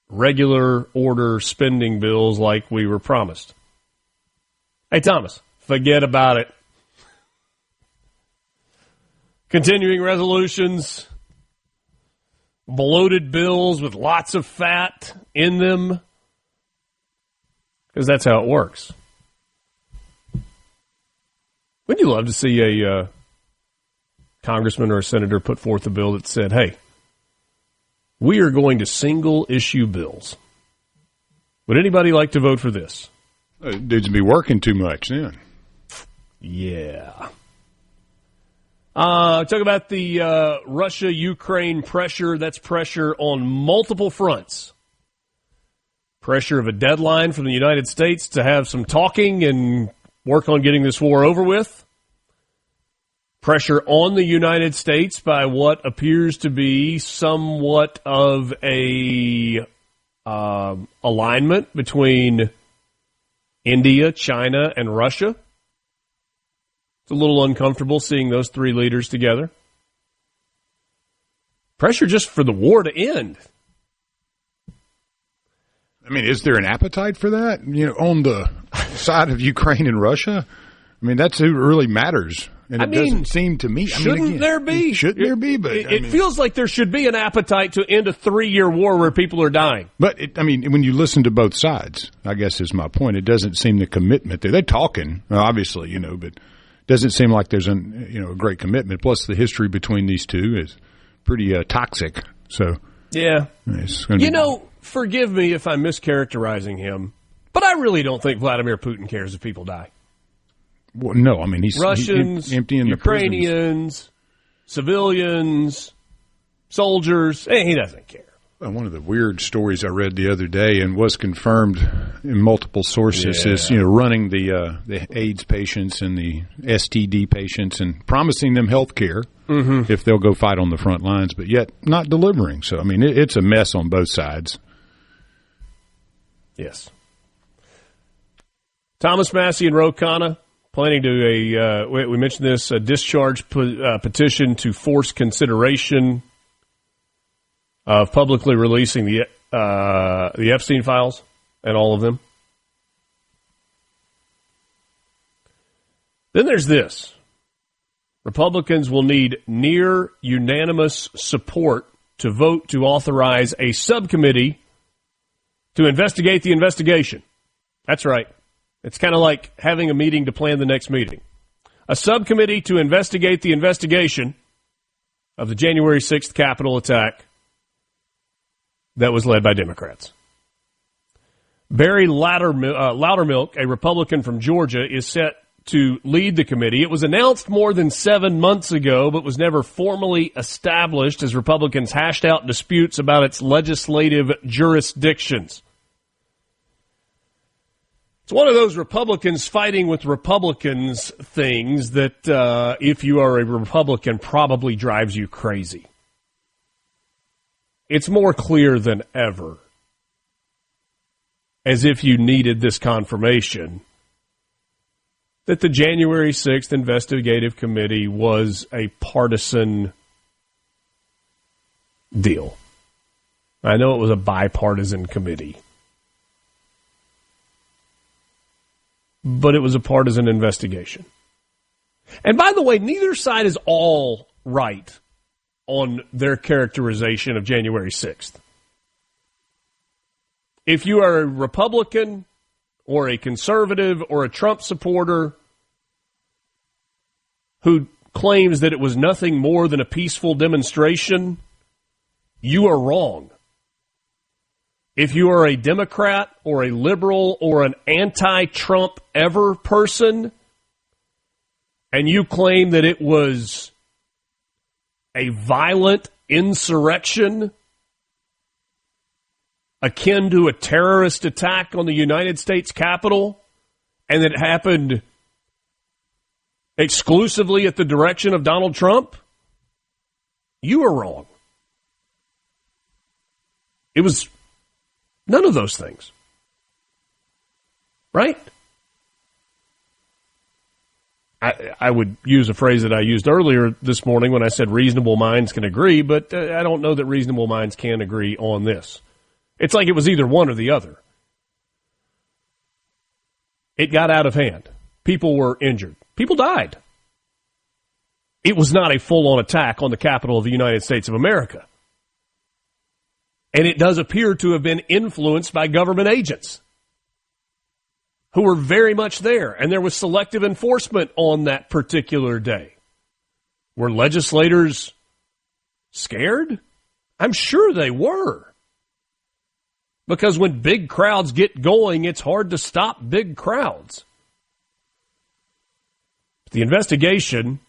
regular order spending bills like we were promised. Hey, Thomas, forget about it. Continuing resolutions, bloated bills with lots of fat in them, because that's how it works. Wouldn't you love to see a congressman or a senator put forth a bill that said, hey, we are going to single-issue bills. Would anybody like to vote for this? Dudes be working too much then. Yeah. Talk about the Russia-Ukraine pressure. That's pressure on multiple fronts. Pressure of a deadline from the United States to have some talking and work on getting this war over with. Pressure on the United States by what appears to be somewhat of a alignment between India, China, and Russia. It's a little uncomfortable seeing those three leaders together. Pressure just for the war to end. I mean, is there an appetite for that? On the side of Ukraine and Russia? I mean, that's who really matters. And it doesn't seem to me. Shouldn't there be? Shouldn't there be? But it feels like there should be an appetite to end a 3-year war where people are dying. But, when you listen to both sides, I guess is my point, it doesn't seem the commitment there. They're talking, obviously, but it doesn't seem like there's a great commitment. Plus, the history between these two is pretty toxic. So, yeah. It's gonna be forgive me if I'm mischaracterizing him, but I really don't think Vladimir Putin cares if people die. Well, no, he's Russians, emptying Ukrainians, the civilians, soldiers. He doesn't care. One of the weird stories I read the other day and was confirmed in multiple sources is, running the AIDS patients and the STD patients and promising them health care if they'll go fight on the front lines, but yet not delivering. So, it's a mess on both sides. Yes. Thomas Massey and Ro Khanna planning to we mentioned this, a discharge petition to force consideration of publicly releasing the Epstein files and all of them. Then there's this. Republicans will need near unanimous support to vote to authorize a subcommittee to investigate the investigation. That's right. It's kind of like having a meeting to plan the next meeting. A subcommittee to investigate the investigation of the January 6th Capitol attack that was led by Democrats. Barry Loudermilk, a Republican from Georgia, is set to lead the committee. It was announced more than 7 months ago, but was never formally established as Republicans hashed out disputes about its legislative jurisdictions. It's one of those Republicans fighting with Republicans things that, if you are a Republican, probably drives you crazy. It's more clear than ever, as if you needed this confirmation, that the January 6th Investigative Committee was a partisan deal. I know it was a bipartisan committee, but it was a partisan investigation. And by the way, neither side is all right on their characterization of January 6th. If you are a Republican or a conservative or a Trump supporter who claims that it was nothing more than a peaceful demonstration, you are wrong. If you are a Democrat or a liberal or an anti-Trump ever person, and you claim that it was a violent insurrection, akin to a terrorist attack on the United States Capitol, and that it happened exclusively at the direction of Donald Trump, you are wrong. It was none of those things. Right? I would use a phrase that I used earlier this morning when I said reasonable minds can agree, but I don't know that reasonable minds can agree on this. It's like it was either one or the other. It got out of hand. People were injured. People died. It was not a full-on attack on the Capitol of the United States of America. And it does appear to have been influenced by government agents who were very much there, and there was selective enforcement on that particular day. Were legislators scared? I'm sure they were. Because when big crowds get going, it's hard to stop big crowds. The investigation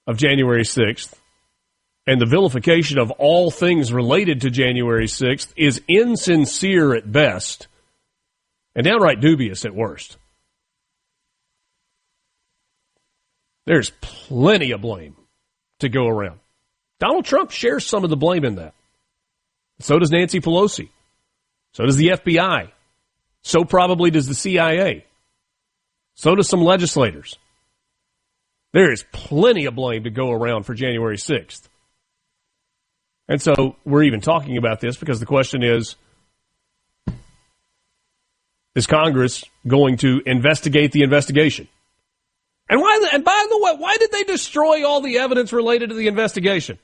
of January 6th and the vilification of all things related to January 6th is insincere at best and downright dubious at worst. There's plenty of blame to go around. Donald Trump shares some of the blame in that. So does Nancy Pelosi. So does the FBI. So probably does the CIA. So do some legislators. There is plenty of blame to go around for January 6th. And so we're even talking about this because the question is Congress going to investigate the investigation? And by the way, why did they destroy all the evidence related to the investigation?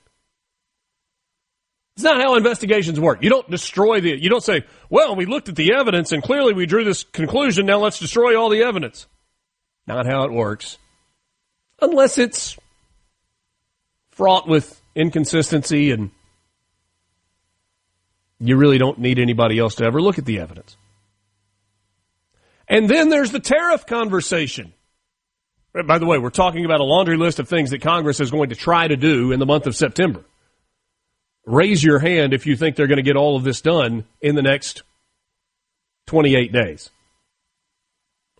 It's not how investigations work. You don't destroy you don't say, well, we looked at the evidence and clearly we drew this conclusion, now let's destroy all the evidence. Not how it works. Unless it's fraught with inconsistency and you really don't need anybody else to ever look at the evidence. And then there's the tariff conversation. By the way, we're talking about a laundry list of things that Congress is going to try to do in the month of September. Raise your hand if you think they're going to get all of this done in the next 28 days.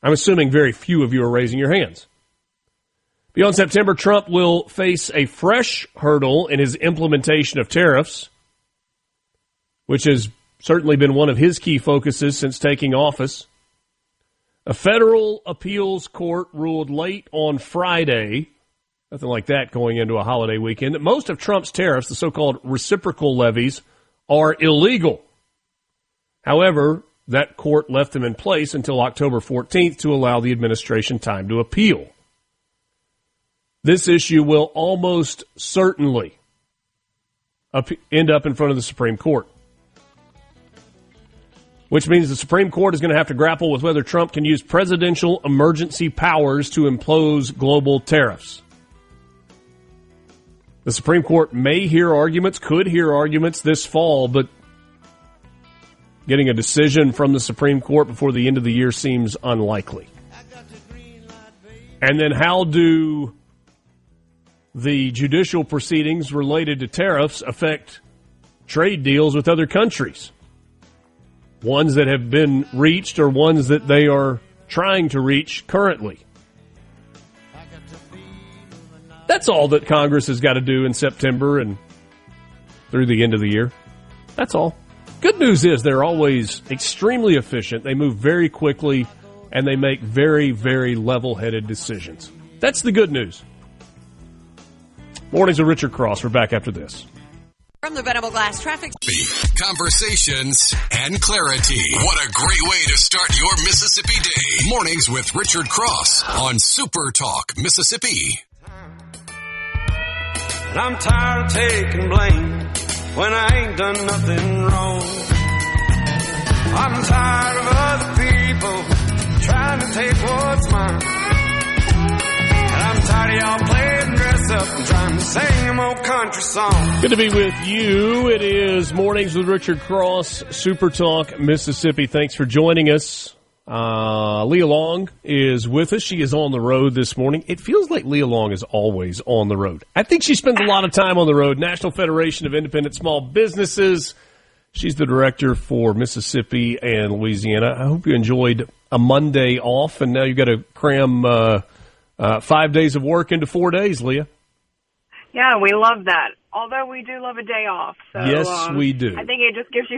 I'm assuming very few of you are raising your hands. Beyond September, Trump will face a fresh hurdle in his implementation of tariffs, which has certainly been one of his key focuses since taking office. A federal appeals court ruled late on Friday, nothing like that going into a holiday weekend, that most of Trump's tariffs, the so-called reciprocal levies, are illegal. However, that court left them in place until October 14th to allow the administration time to appeal. This issue will almost certainly end up in front of the Supreme Court, which means the Supreme Court is going to have to grapple with whether Trump can use presidential emergency powers to impose global tariffs. The Supreme Court may hear arguments, could hear arguments this fall, but getting a decision from the Supreme Court before the end of the year seems unlikely. And then how do the judicial proceedings related to tariffs affect trade deals with other countries? Ones that have been reached or ones that they are trying to reach currently. That's all that Congress has got to do in September and through the end of the year. That's all. Good news is they're always extremely efficient. They move very quickly, and they make very, very level-headed decisions. That's the good news. Mornings with Richard Cross. We're back after this. From the Venable Glass Traffic. Conversations and clarity. What a great way to start your Mississippi day. Mornings with Richard Cross on SuperTalk Mississippi. And I'm tired of taking blame when I ain't done nothing wrong. I'm tired of other people trying to take what's mine. And I'm tired of y'all playing dress up and trying to sing them old country songs. Good to be with you. It is Mornings with Richard Cross, SuperTalk Mississippi. Thanks for joining us. Leah Long is with us. She is on the road this morning. It feels like Leah Long is always on the road. I think she spends a lot of time on the road. National Federation of Independent Small Businesses. She's the director for Mississippi and Louisiana. I hope you enjoyed a Monday off, and now you've got to cram 5 days of work into 4 days, Leah. Yeah, we love that. Although we do love a day off. So, yes, we do. I think it just keeps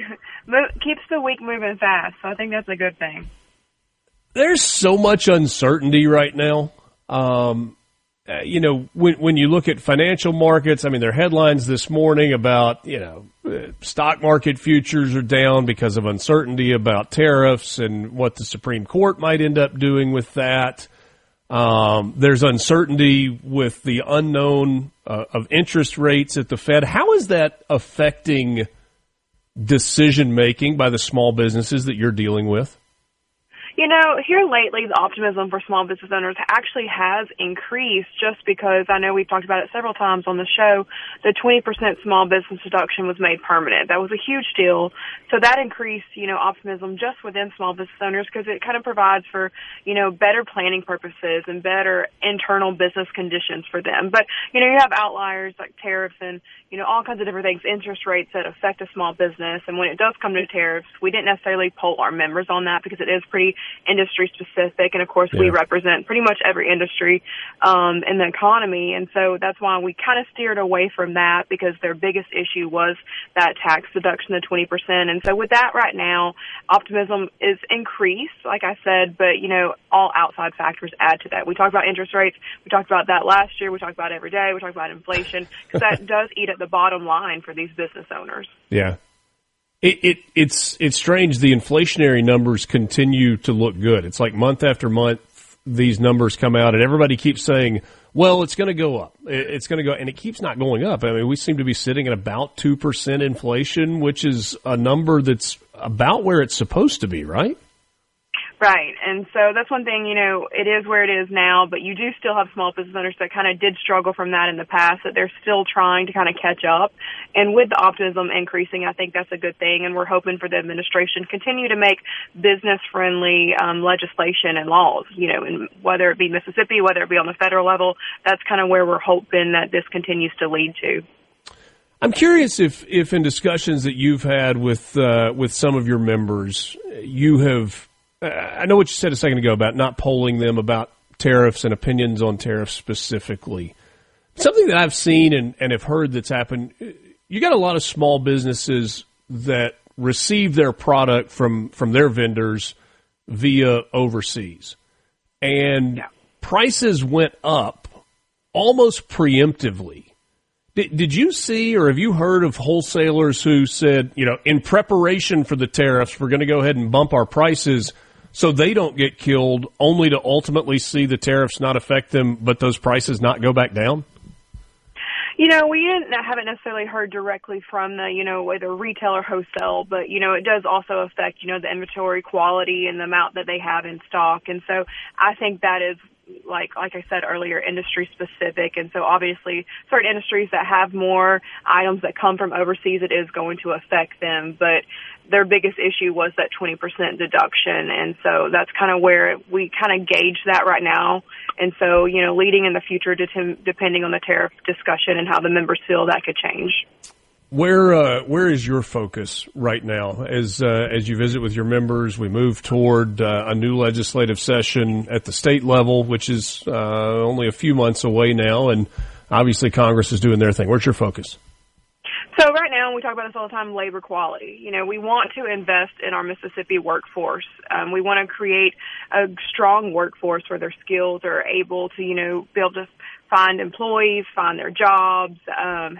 the week moving fast. So I think that's a good thing. There's so much uncertainty right now. When you look at financial markets, I mean, there are headlines this morning about, stock market futures are down because of uncertainty about tariffs and what the Supreme Court might end up doing with that. There's uncertainty with the unknown of interest rates at the Fed. How is that affecting decision-making by the small businesses that you're dealing with? Here lately, the optimism for small business owners actually has increased just because I know we've talked about it several times on the show. The 20% small business deduction was made permanent. That was a huge deal. So that increased, optimism just within small business owners because it kind of provides for, better planning purposes and better internal business conditions for them. But, you have outliers like tariffs and, all kinds of different things, interest rates that affect a small business. And when it does come to tariffs, we didn't necessarily poll our members on that because it is pretty industry specific, and of course we represent pretty much every industry in the economy, and so that's why we kind of steered away from that because their biggest issue was that tax deduction of 20%. And so with that right now, optimism is increased, like I said, but all outside factors add to that. We talked about interest rates, we talked about that last year, we talked about it every day, we talked about inflation, because that does eat at the bottom line for these business owners. Yeah. It's strange. The inflationary numbers continue to look good. It's like month after month, these numbers come out, and everybody keeps saying, well, it's going to go up. It's going to go, and it keeps not going up. I mean, we seem to be sitting at about 2% inflation, which is a number that's about where it's supposed to be, right? Right. And so that's one thing, it is where it is now, but you do still have small business owners that kind of did struggle from that in the past, that they're still trying to kind of catch up. And with the optimism increasing, I think that's a good thing. And we're hoping for the administration to continue to make business-friendly legislation and laws, and whether it be Mississippi, whether it be on the federal level, that's kind of where we're hoping that this continues to lead to. I'm curious if in discussions that you've had with some of your members, you have, I know what you said a second ago about not polling them about tariffs and opinions on tariffs specifically. Something that I've seen and have heard that's happened, you got a lot of small businesses that receive their product from their vendors via overseas. And prices went up almost preemptively. Did you see or have you heard of wholesalers who said, in preparation for the tariffs, we're going to go ahead and bump our prices so they don't get killed, only to ultimately see the tariffs not affect them, but those prices not go back down? We haven't necessarily heard directly from the, whether retail or wholesale, but, it does also affect, the inventory quality and the amount that they have in stock. And so I think that is, like I said earlier, industry specific. And so obviously certain industries that have more items that come from overseas, it is going to affect them. But their biggest issue was that 20% deduction. And so that's kind of where we kind of gauge that right now. And so, leading in the future, depending on the tariff discussion and how the members feel, that could change. Where is your focus right now as you visit with your members? We move toward a new legislative session at the state level, which is only a few months away now, and obviously Congress is doing their thing. Where's your focus? So right now, we talk about this all the time, labor quality. We want to invest in our Mississippi workforce. We want to create a strong workforce where their skills are able to, be able to find employees, find their jobs,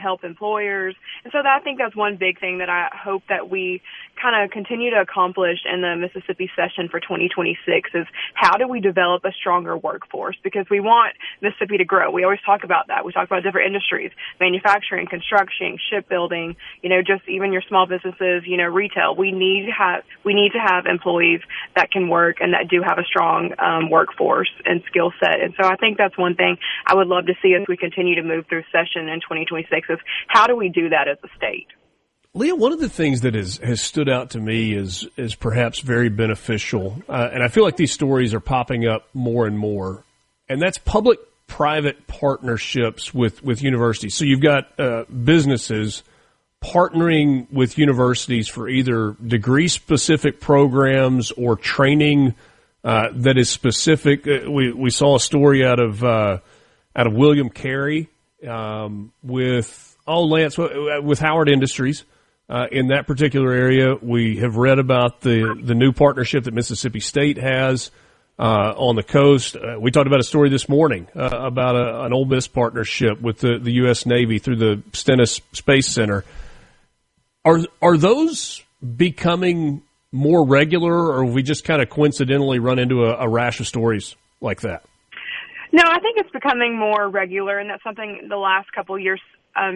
help employers. And so I think that's one big thing that I hope that we kind of continue to accomplish in the Mississippi session for 2026 is how do we develop a stronger workforce? Because we want Mississippi to grow. We always talk about that. We talk about different industries, manufacturing, construction, shipbuilding, just even your small businesses, retail. We need to have employees that can work and that do have a strong workforce and skill set. And so I think that's one thing I would love to see as we continue to move through session in 2026 is how do we do that as a state? Leah, one of the things that has stood out to me is perhaps very beneficial, and I feel like these stories are popping up more and more, and that's public-private partnerships with universities. So you've got businesses partnering with universities for either degree-specific programs or training that is specific. We saw a story out of William Carey with Howard Industries. In that particular area, we have read about the new partnership that Mississippi State has on the coast. We talked about a story this morning about an Ole Miss partnership with the U.S. Navy through the Stennis Space Center. Are those becoming more regular, or have we just kind of coincidentally run into a rash of stories like that? No, I think it's becoming more regular, and that's something the last couple of years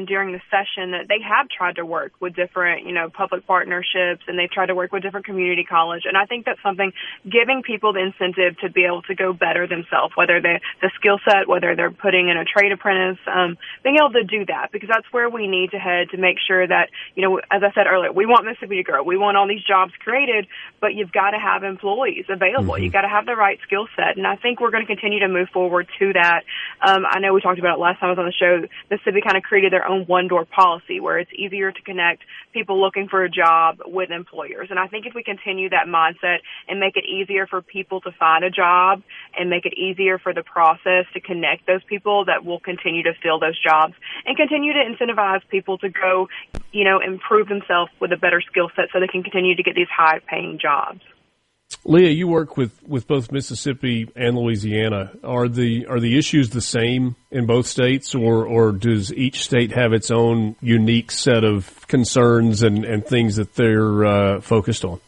during the session that they have tried to work with different, public partnerships, and they've tried to work with different community college. And I think that's something, giving people the incentive to be able to go better themselves, whether the skill set, whether they're putting in a trade apprentice, being able to do that, because that's where we need to head to make sure that, as I said earlier, we want Mississippi to grow. We want all these jobs created, but you've got to have employees available. You've got to have the right skill set. And I think we're going to continue to move forward to that. I know we talked about it last time I was on the show. Mississippi kind of created their own one-door policy where it's easier to connect people looking for a job with employers. And I think if we continue that mindset and make it easier for people to find a job and make it easier for the process to connect those people, that will continue to fill those jobs and continue to incentivize people to go, improve themselves with a better skill set so they can continue to get these high-paying jobs. Leah, you work with both Mississippi and Louisiana. Are the issues the same in both states, or does each state have its own unique set of concerns and things that they're focused on?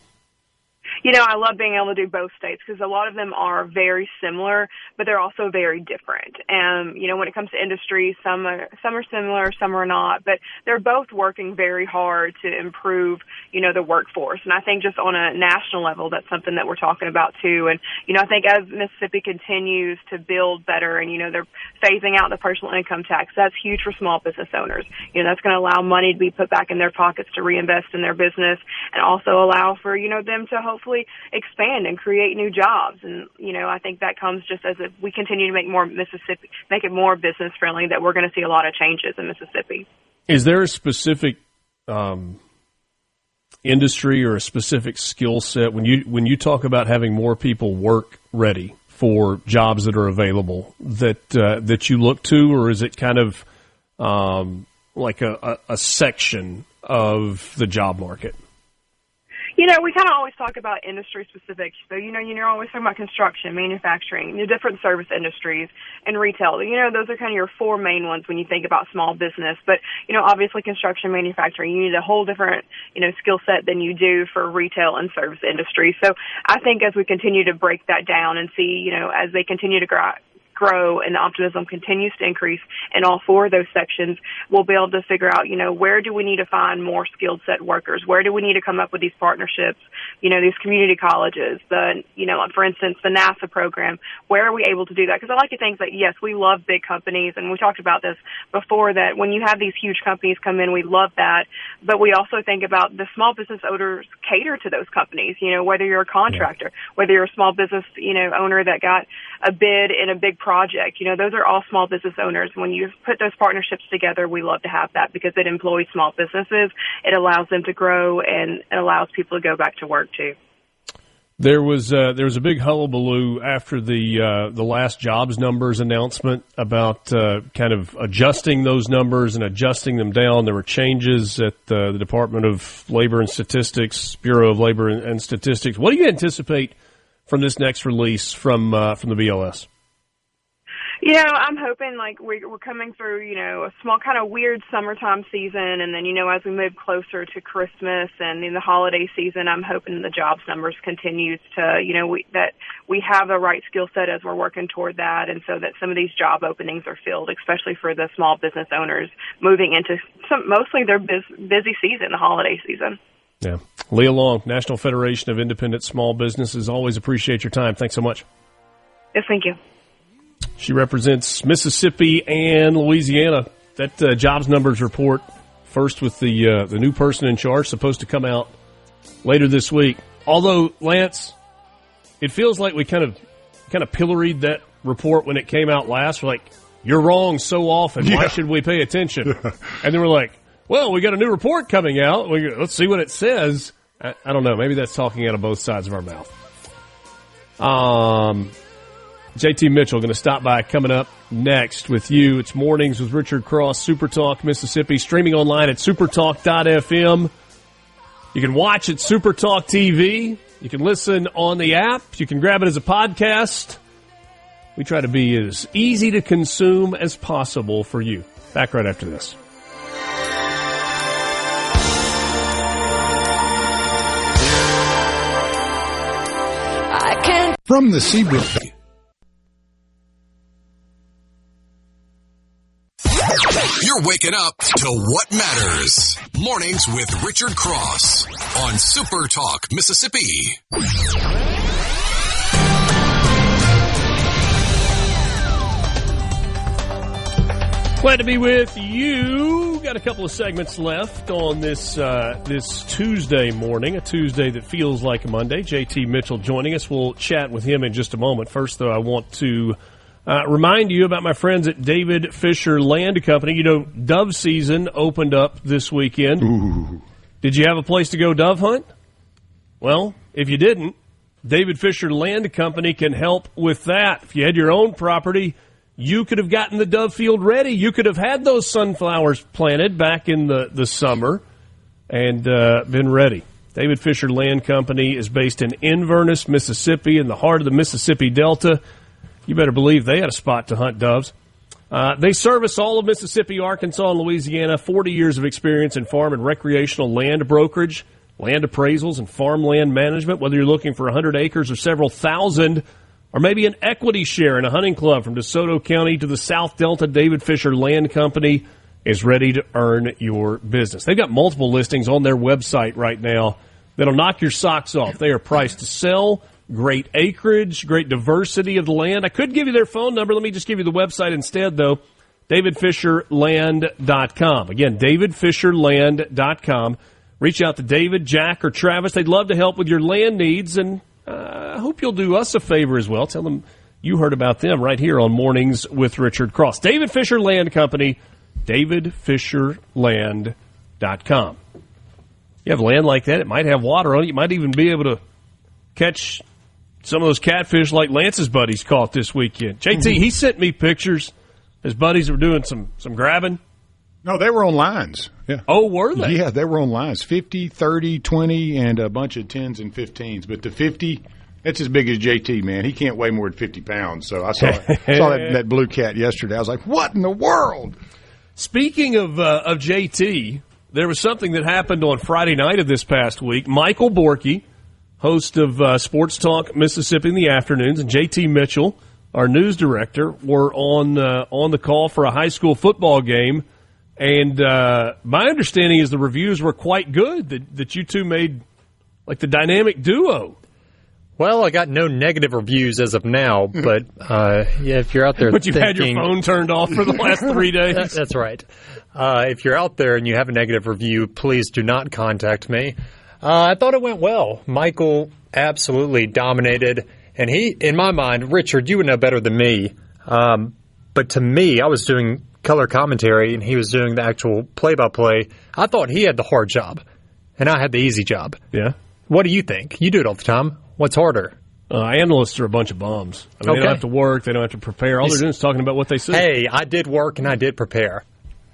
I love being able to do both states because a lot of them are very similar, but they're also very different. And, when it comes to industry, some are similar, some are not, but they're both working very hard to improve, the workforce. And I think just on a national level, that's something that we're talking about too. And, I think as Mississippi continues to build better and, they're phasing out the personal income tax, that's huge for small business owners. That's going to allow money to be put back in their pockets to reinvest in their business and also allow for, them to hopefully expand and create new jobs. And, I think that comes just as if we continue to make it more business friendly, that we're going to see a lot of changes in Mississippi. Is there a specific industry or a specific skill set when you talk about having more people work ready for jobs that are available that you look to, or is it kind of like a section of the job market? We kind of always talk about industry specific. So, you're always talking about construction, manufacturing, the different service industries, and retail. Those are kind of your four main ones when you think about small business. But, obviously construction, manufacturing, you need a whole different, skill set than you do for retail and service industry. So I think as we continue to break that down and see, as they continue to grow and the optimism continues to increase in all four of those sections, we'll be able to figure out, where do we need to find more skilled set workers? Where do we need to come up with these partnerships? These community colleges, for instance, the NASA program, where are we able to do that? Because I like to think that, yes, we love big companies, and we talked about this before, that when you have these huge companies come in, we love that, but we also think about the small business owners cater to those companies, whether you're a contractor, whether you're a small business, owner that got a bid in a big project, those are all small business owners. When you put those partnerships together, we love to have that because it employs small businesses. It allows them to grow, and it allows people to go back to work too. There was a big hullabaloo after the last jobs numbers announcement about kind of adjusting those numbers and adjusting them down. There were changes at the Department of Labor and Statistics, Bureau of Labor and Statistics. What do you anticipate from this next release from the BLS? I'm hoping we're coming through, a small kind of weird summertime season. And then, as we move closer to Christmas and in the holiday season, I'm hoping the jobs numbers continues to, that we have the right skill set as we're working toward that. And so that some of these job openings are filled, especially for the small business owners moving into mostly their busy season, the holiday season. Yeah. Leah Long, National Federation of Independent Small Businesses. Always appreciate your time. Thanks so much. Yes, thank you. She represents Mississippi and Louisiana. That jobs numbers report, first with the new person in charge, supposed to come out later this week. Although, Lance, it feels like we kind of pilloried that report when it came out last. We're like, you're wrong so often. Why should we pay attention? And then we're like, Well, we got a new report coming out. Let's see what it says. I don't know. Maybe that's talking out of both sides of our mouth. JT Mitchell going to stop by coming up next with you. It's Mornings with Richard Cross, SuperTalk Mississippi, streaming online at supertalk.fm. You can watch at SuperTalk TV. You can listen on the app. You can grab it as a podcast. We try to be as easy to consume as possible for you. Back right after this. From the CB. You're waking up to what matters. Mornings with Richard Cross on Super Talk, Mississippi. Glad to be with you. Got a couple of segments left on this Tuesday morning, a Tuesday that feels like a Monday. JT Mitchell joining us. We'll chat with him in just a moment. First, though, I want to remind you about my friends at David Fisher Land Company. You know, dove season opened up this weekend. Ooh. Did you have a place to go dove hunt? Well, if you didn't, David Fisher Land Company can help with that. If you had your own property, you could have gotten the dove field ready. You could have had those sunflowers planted back in the summer and been ready. David Fisher Land Company is based in Inverness, Mississippi, in the heart of the Mississippi Delta. You better believe they had a spot to hunt doves. They service all of Mississippi, Arkansas, and Louisiana. 40 years of experience in farm and recreational land brokerage, land appraisals, and farmland management. Whether you're looking for 100 acres or several thousand, or maybe an equity share in a hunting club from DeSoto County to the South Delta, David Fisher Land Company is ready to earn your business. They've got multiple listings on their website right now that'll knock your socks off. They are priced to sell, great acreage, great diversity of the land. I could give you their phone number. Let me just give you the website instead, though, davidfisherland.com. Again, davidfisherland.com. Reach out to David, Jack, or Travis. They'd love to help with your land needs, and I hope you'll do us a favor as well. Tell them you heard about them right here on Mornings with Richard Cross. David Fisher Land Company, davidfisherland.com. You have land like that, it might have water on it. You might even be able to catch some of those catfish like Lance's buddies caught this weekend. JT, he sent me pictures. His buddies were doing some grabbing. No, they were on lines. Yeah. Oh, were they? Yeah, they were on lines. 50, 30, 20, and a bunch of 10s and 15s. But the 50, that's as big as JT, man. He can't weigh more than 50 pounds. So I saw that blue cat yesterday. I was like, what in the world? Speaking of JT, there was something that happened on Friday night of this past week. Michael Borky, host of Sports Talk Mississippi in the afternoons, and JT Mitchell, our news director, were on the call for a high school football game. And my understanding is the reviews were quite good, that you two made like the dynamic duo. Well, I got no negative reviews as of now, but yeah, if you're out there But you've had your phone turned off for the last 3 days? That's right. If you're out there and you have a negative review, please do not contact me. I thought it went well. Michael absolutely dominated, and he, in my mind, Richard, you would know better than me, but to me, I was doing color commentary, and he was doing the actual play-by-play. I thought he had the hard job, and I had the easy job. Yeah. What do you think? You do it all the time. What's harder? Analysts are a bunch of bums. I mean, They don't have to work. They don't have to prepare. All they're doing is talking about what they see. Hey, I did work, and I did prepare.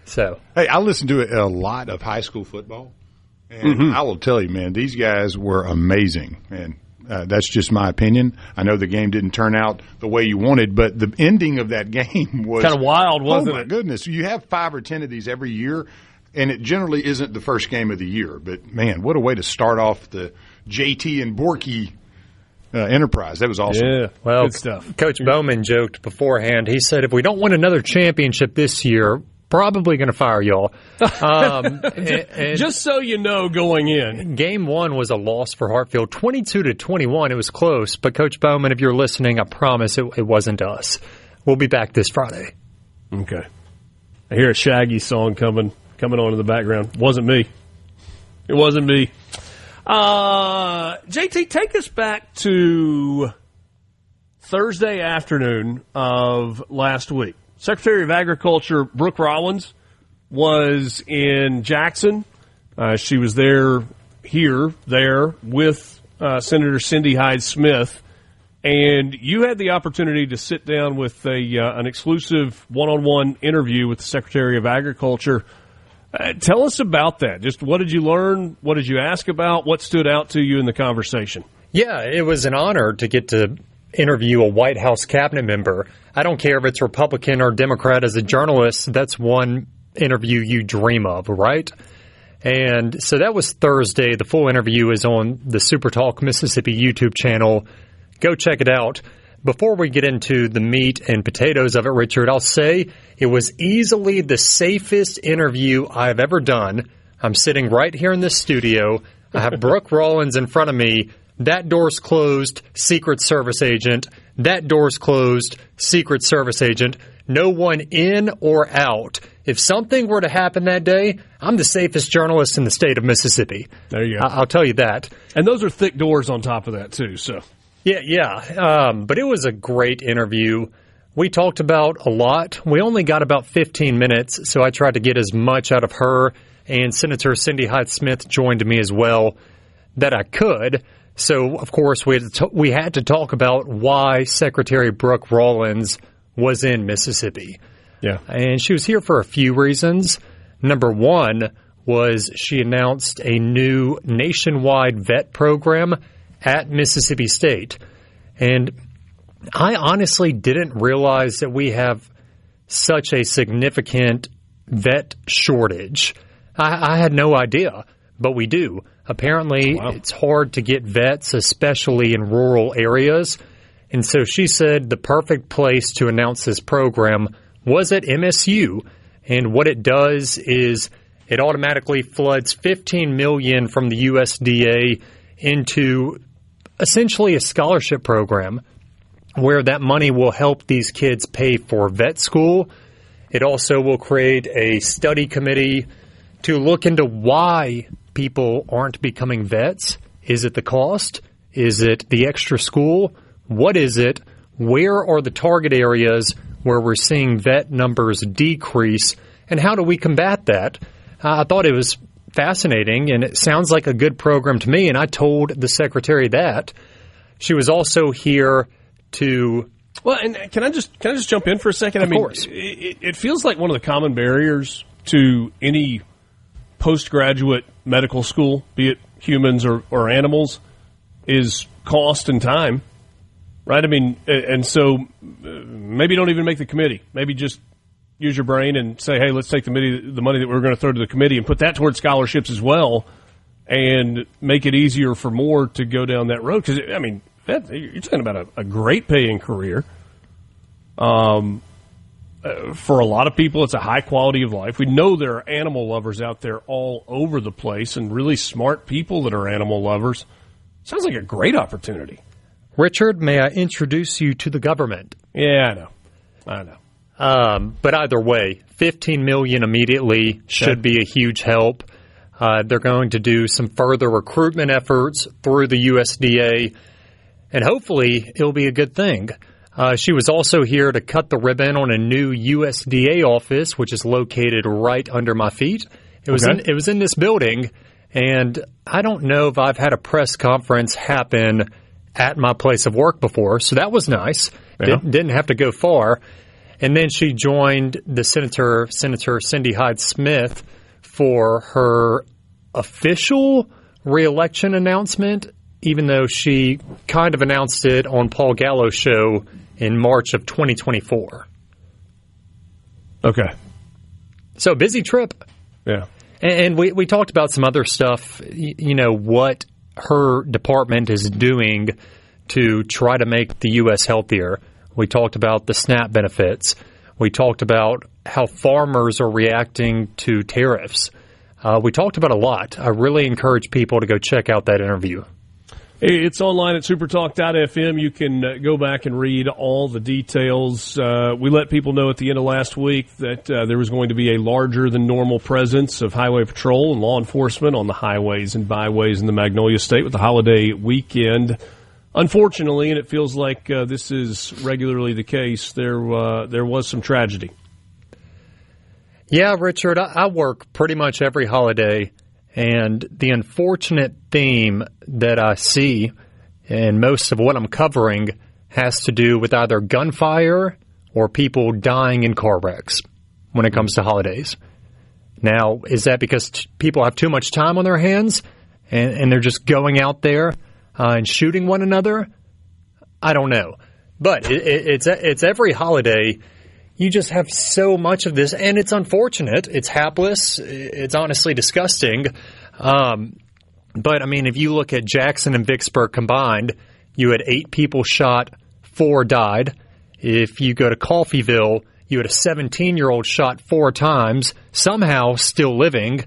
So, hey, I listened to a lot of high school football, and I will tell you, man, these guys were amazing, and that's just my opinion. I know the game didn't turn out the way you wanted, but the ending of that game was kind of wild, wasn't it? Oh, my goodness. You have 5 or 10 of these every year, and it generally isn't the first game of the year. But, man, what a way to start off the JT and Borky enterprise. That was awesome. Yeah, well, good stuff. Coach Bowman joked beforehand. He said, if we don't win another championship this year, probably going to fire y'all. And just so you know, going in, Game 1 was a loss for Hartfield, 22-21. It was close, but Coach Bowman, if you're listening, I promise it wasn't us. We'll be back this Friday. Okay. I hear a Shaggy song coming on in the background. Wasn't me. It wasn't me. JT, take us back to Thursday afternoon of last week. Secretary of Agriculture Brooke Rollins was in Jackson. She was there with Senator Cindy Hyde-Smith, and you had the opportunity to sit down with an exclusive one-on-one interview with the Secretary of Agriculture. Tell us about that. Just what did you learn? What did you ask about? What stood out to you in the conversation? Yeah, it was an honor to get to interview a White House cabinet member. I don't care if it's Republican or Democrat. As a journalist, that's one interview you dream of, right? And so that was Thursday. The full interview is on the SuperTalk Mississippi YouTube channel. Go check it out. Before we get into the meat and potatoes of it, Richard, I'll say it was easily the safest interview I've ever done. I'm sitting right here in this studio. I have Brooke Rollins in front of me. That door's closed, Secret Service agent. That door's closed, Secret Service agent. No one in or out. If something were to happen that day, I'm the safest journalist in the state of Mississippi. There you go. I'll tell you that. And those are thick doors on top of that, too, so... Yeah. But it was a great interview. We talked about a lot. We only got about 15 minutes, so I tried to get as much out of her, and Senator Cindy Hyde-Smith joined me as well that I could. So, of course, we had to talk about why Secretary Brooke Rollins was in Mississippi. Yeah. And she was here for a few reasons. Number one was she announced a new nationwide vet program at Mississippi State. And I honestly didn't realize that we have such a significant vet shortage. I had no idea, but we do. Apparently, It's hard to get vets, especially in rural areas. And so she said the perfect place to announce this program was at MSU. And what it does is it automatically floods $15 million from the USDA into essentially a scholarship program where that money will help these kids pay for vet school. It also will create a study committee to look into why people aren't becoming vets. Is it the cost? Is it the extra school? What is it? Where are the target areas where we're seeing vet numbers decrease? And how do we combat that? I thought it was fascinating, and it sounds like a good program to me, and I told the secretary that. She was also here to... Well, and can I just jump in for a second? Of course. It feels like one of the common barriers to any postgraduate medical school, be it humans or animals, is cost and time, right? I mean, and so maybe don't even make the committee. Maybe just use your brain and say, hey, let's take the money that we're going to throw to the committee and put that towards scholarships as well and make it easier for more to go down that road. Because, I mean, you're talking about a great paying career. For a lot of people, it's a high quality of life. We know there are animal lovers out there all over the place and really smart people that are animal lovers. Sounds like a great opportunity. Richard, may I introduce you to the government? Yeah, I know. But either way, $15 million immediately should be a huge help. They're going to do some further recruitment efforts through the USDA, and hopefully it'll be a good thing. She was also here to cut the ribbon on a new USDA office, which is located right under my feet. It was in this building, and I don't know if I've had a press conference happen at my place of work before, so that was nice. Yeah. Didn't have to go far. And then she joined the Senator Cindy Hyde-Smith for her official re-election announcement, even though she kind of announced it on Paul Gallo's show in March of 2024. Okay. So busy trip. Yeah. And we talked about some other stuff, you know, what her department is doing to try to make the U.S. healthier. We talked about the SNAP benefits. We talked about how farmers are reacting to tariffs. We talked about a lot. I really encourage people to go check out that interview. It's online at supertalk.fm. You can go back and read all the details. We let people know at the end of last week that there was going to be a larger than normal presence of highway patrol and law enforcement on the highways and byways in the Magnolia State with the holiday weekend. Unfortunately, and it feels like this is regularly the case, there was some tragedy. Yeah, Richard, I work pretty much every holiday, and the unfortunate theme that I see and most of what I'm covering has to do with either gunfire or people dying in car wrecks when it comes to holidays. Now, is that because people have too much time on their hands and they're just going out there and shooting one another? I don't know. But it's every holiday. You just have so much of this, and it's unfortunate. It's hapless. It's honestly disgusting. But, I mean, if you look at Jackson and Vicksburg combined, you had 8 people shot, 4 died. If you go to Coffeyville, you had a 17-year-old shot 4 times, somehow still living.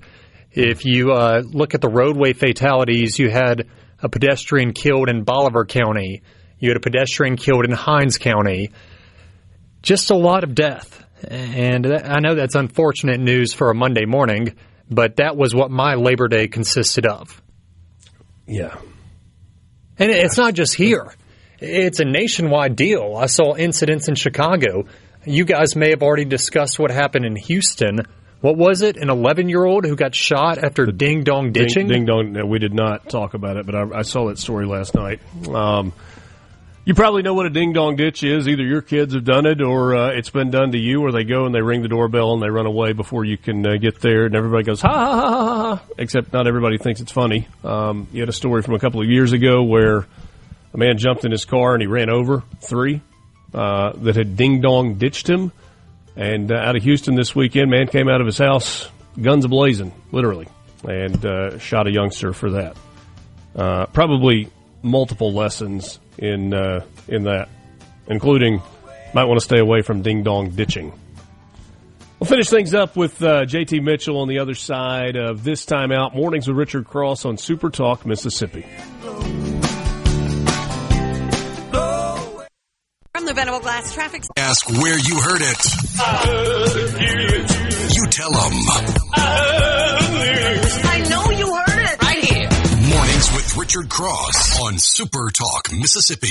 If you look at the roadway fatalities, you had a pedestrian killed in Bolivar County. You had a pedestrian killed in Hinds County. Just a lot of death. And I know that's unfortunate news for a Monday morning, but that was what my Labor Day consisted of. Yeah. And it's not just here. It's a nationwide deal. I saw incidents in Chicago. You guys may have already discussed what happened in Houston. What was it? An 11-year-old who got shot after ding-dong ditching? Ding-dong. No, we did not talk about it, but I saw that story last night. You probably know what a ding-dong ditch is. Either your kids have done it or it's been done to you, or they go and they ring the doorbell and they run away before you can get there, and everybody goes, ha, ha, ha, ha, ha, except not everybody thinks it's funny. You had a story from a couple of years ago where a man jumped in his car and he ran over 3 that had ding-dong ditched him. And out of Houston this weekend, man came out of his house, guns a-blazing, literally, and shot a youngster for that. Probably multiple lessons in that, including might want to stay away from ding-dong ditching. We'll finish things up with JT Mitchell on the other side of this time out. Mornings with Richard Cross on SuperTalk, Mississippi. From the Venable Glass Traffic. Ask where you heard it. You tell them. I know you heard it. Right here. Mornings with Richard Cross on SuperTalk, Mississippi.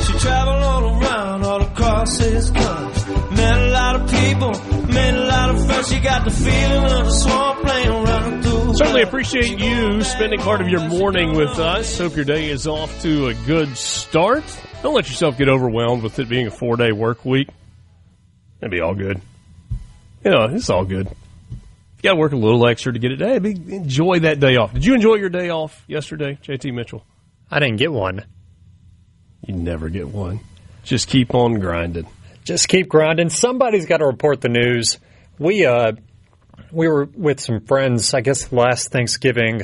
She traveled all around, all across this country. Met a lot of people, made a lot of friends. She got the feeling of a swamp plane running through. Certainly appreciate you spending part of your morning with us. Hope your day is off to a good start. Don't let yourself get overwhelmed with it being a 4-day work week. That'd be all good. You know, it's all good. You got to work a little extra to get it. Hey, enjoy that day off. Did you enjoy your day off yesterday, JT Mitchell? I didn't get one. You never get one. Just keep on grinding. Just keep grinding. Somebody's got to report the news. We were with some friends, I guess, last Thanksgiving,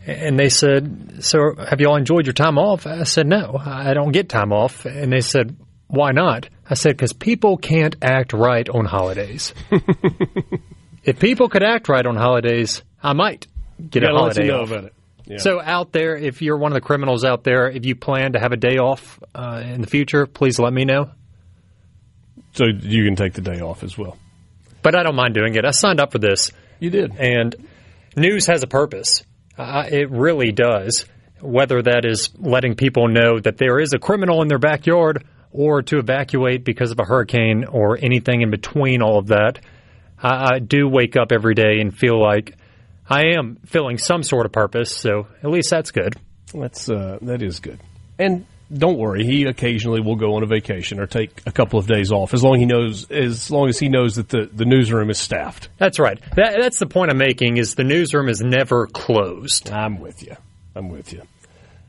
and they said, so have you all enjoyed your time off? I said, no, I don't get time off. And they said, why not? I said, because people can't act right on holidays. If people could act right on holidays, I might get a holiday off. About it. Yeah. So out there, if you're one of the criminals out there, if you plan to have a day off in the future, please let me know. So you can take the day off as well. But I don't mind doing it. I signed up for this. You did. And news has a purpose. It really does. Whether that is letting people know that there is a criminal in their backyard or to evacuate because of a hurricane or anything in between all of that. I do wake up every day and feel like I am filling some sort of purpose, so at least that's good. That is good. And don't worry, he occasionally will go on a vacation or take a couple of days off as long as he knows that the newsroom is staffed. That's right. That's the point I'm making, is the newsroom is never closed. I'm with you.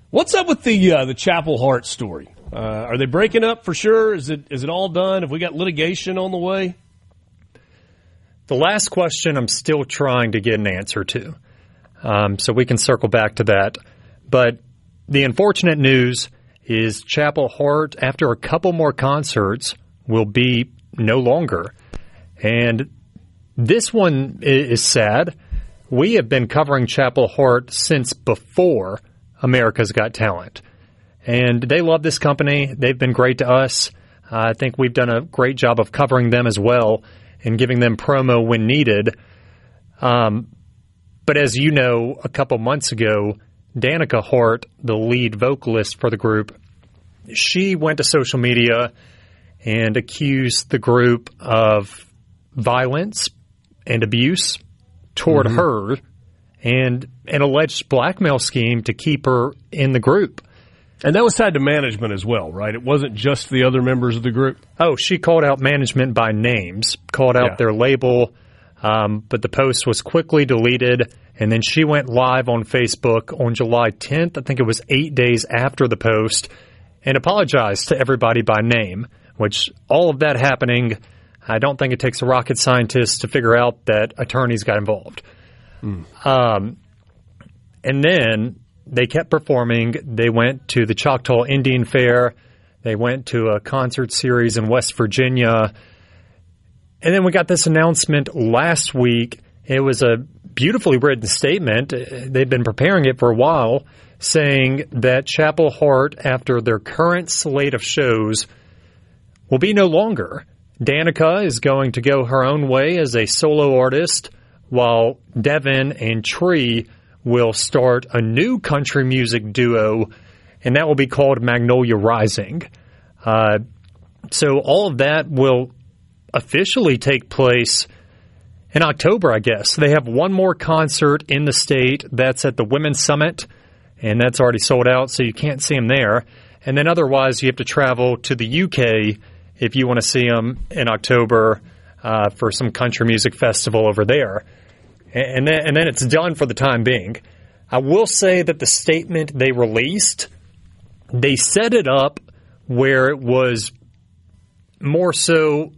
What's up with the Chapel Hart story? Are they breaking up for sure? Is it all done? Have we got litigation on the way? The last question I'm still trying to get an answer to, so we can circle back to that. But the unfortunate news is Chapel Hart, after a couple more concerts, will be no longer. And this one is sad. We have been covering Chapel Hart since before America's Got Talent. And they love this company. They've been great to us. I think we've done a great job of covering them as well and giving them promo when needed. But as you know, a couple months ago, Danica Hart, the lead vocalist for the group, she went to social media and accused the group of violence and abuse toward her and an alleged blackmail scheme to keep her in the group. And that was tied to management as well, right? It wasn't just the other members of the group? Oh, she called out management by names, called out their label, but the post was quickly deleted, and then she went live on Facebook on July 10th. I think it was 8 days after the post, and apologized to everybody by name, which all of that happening, I don't think it takes a rocket scientist to figure out that attorneys got involved. And then they kept performing. They went to the Choctaw Indian Fair. They went to a concert series in West Virginia. And then we got this announcement last week. It was a beautifully written statement. They've been preparing it for a while, saying that Chapel Hart, after their current slate of shows, will be no longer. Danica is going to go her own way as a solo artist, while Devin and Tree will start a new country music duo, and that will be called Magnolia Rising. So all of that will officially take place in October, I guess. They have one more concert in the state. That's at the Women's Summit, and that's already sold out, so you can't see them there. And then otherwise, you have to travel to the UK if you want to see them in October for some country music festival over there. And then it's done for the time being. I will say that the statement they released, they set it up where it was more so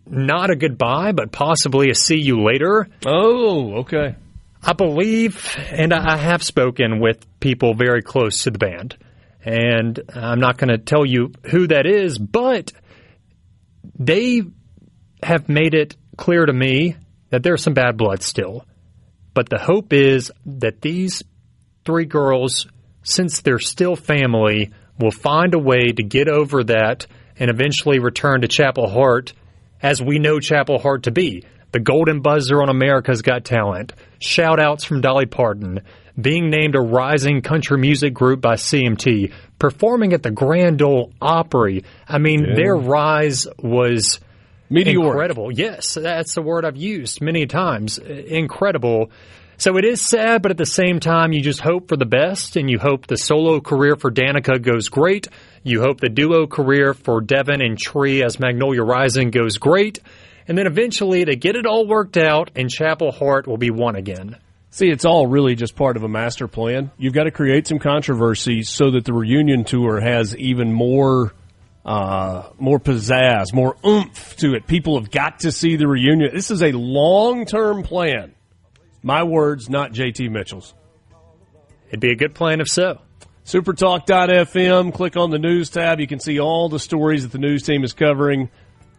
not a goodbye, but possibly a see you later. Oh, okay. I believe, and I have spoken with people very close to the band, and I'm not going to tell you who that is, but they have made it clear to me that there's some bad blood still. But the hope is that these three girls, since they're still family, will find a way to get over that and eventually return to Chapel Hart as we know Chapel Hart to be. The golden buzzer on America's Got Talent, shout-outs from Dolly Parton, being named a rising country music group by CMT, performing at the Grand Ole Opry. I mean, their rise was meteoric. Incredible. Yes, that's the word I've used many times. Incredible. So it is sad, but at the same time, you just hope for the best, and you hope the solo career for Danica goes great. You hope the duo career for Devin and Tree as Magnolia Rising goes great. And then eventually they get it all worked out, and Chapel Hart will be one again. See, it's all really just part of a master plan. You've got to create some controversy so that the reunion tour has even more pizzazz, more oomph to it. People have got to see the reunion. This is a long-term plan. My words, not JT Mitchell's. It'd be a good plan if so. SuperTalk.fm. Click on the news tab. You can see all the stories that the news team is covering.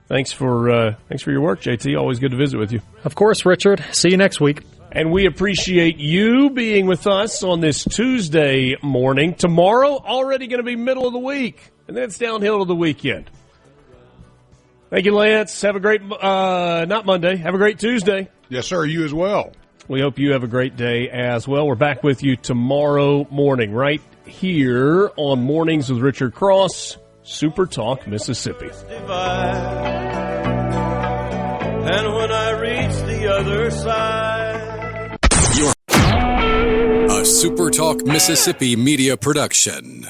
Thanks for your work, JT. Always good to visit with you. Of course, Richard. See you next week. And we appreciate you being with us on this Tuesday morning. Tomorrow, already going to be middle of the week. And then it's downhill to the weekend. Thank you, Lance. Have a great, not Monday, have a great Tuesday. Yes, sir. You as well. We hope you have a great day as well. We're back with you tomorrow morning, right here on Mornings with Richard Cross, Super Talk, Mississippi. And when I reach the other side. A Super Talk Mississippi media production.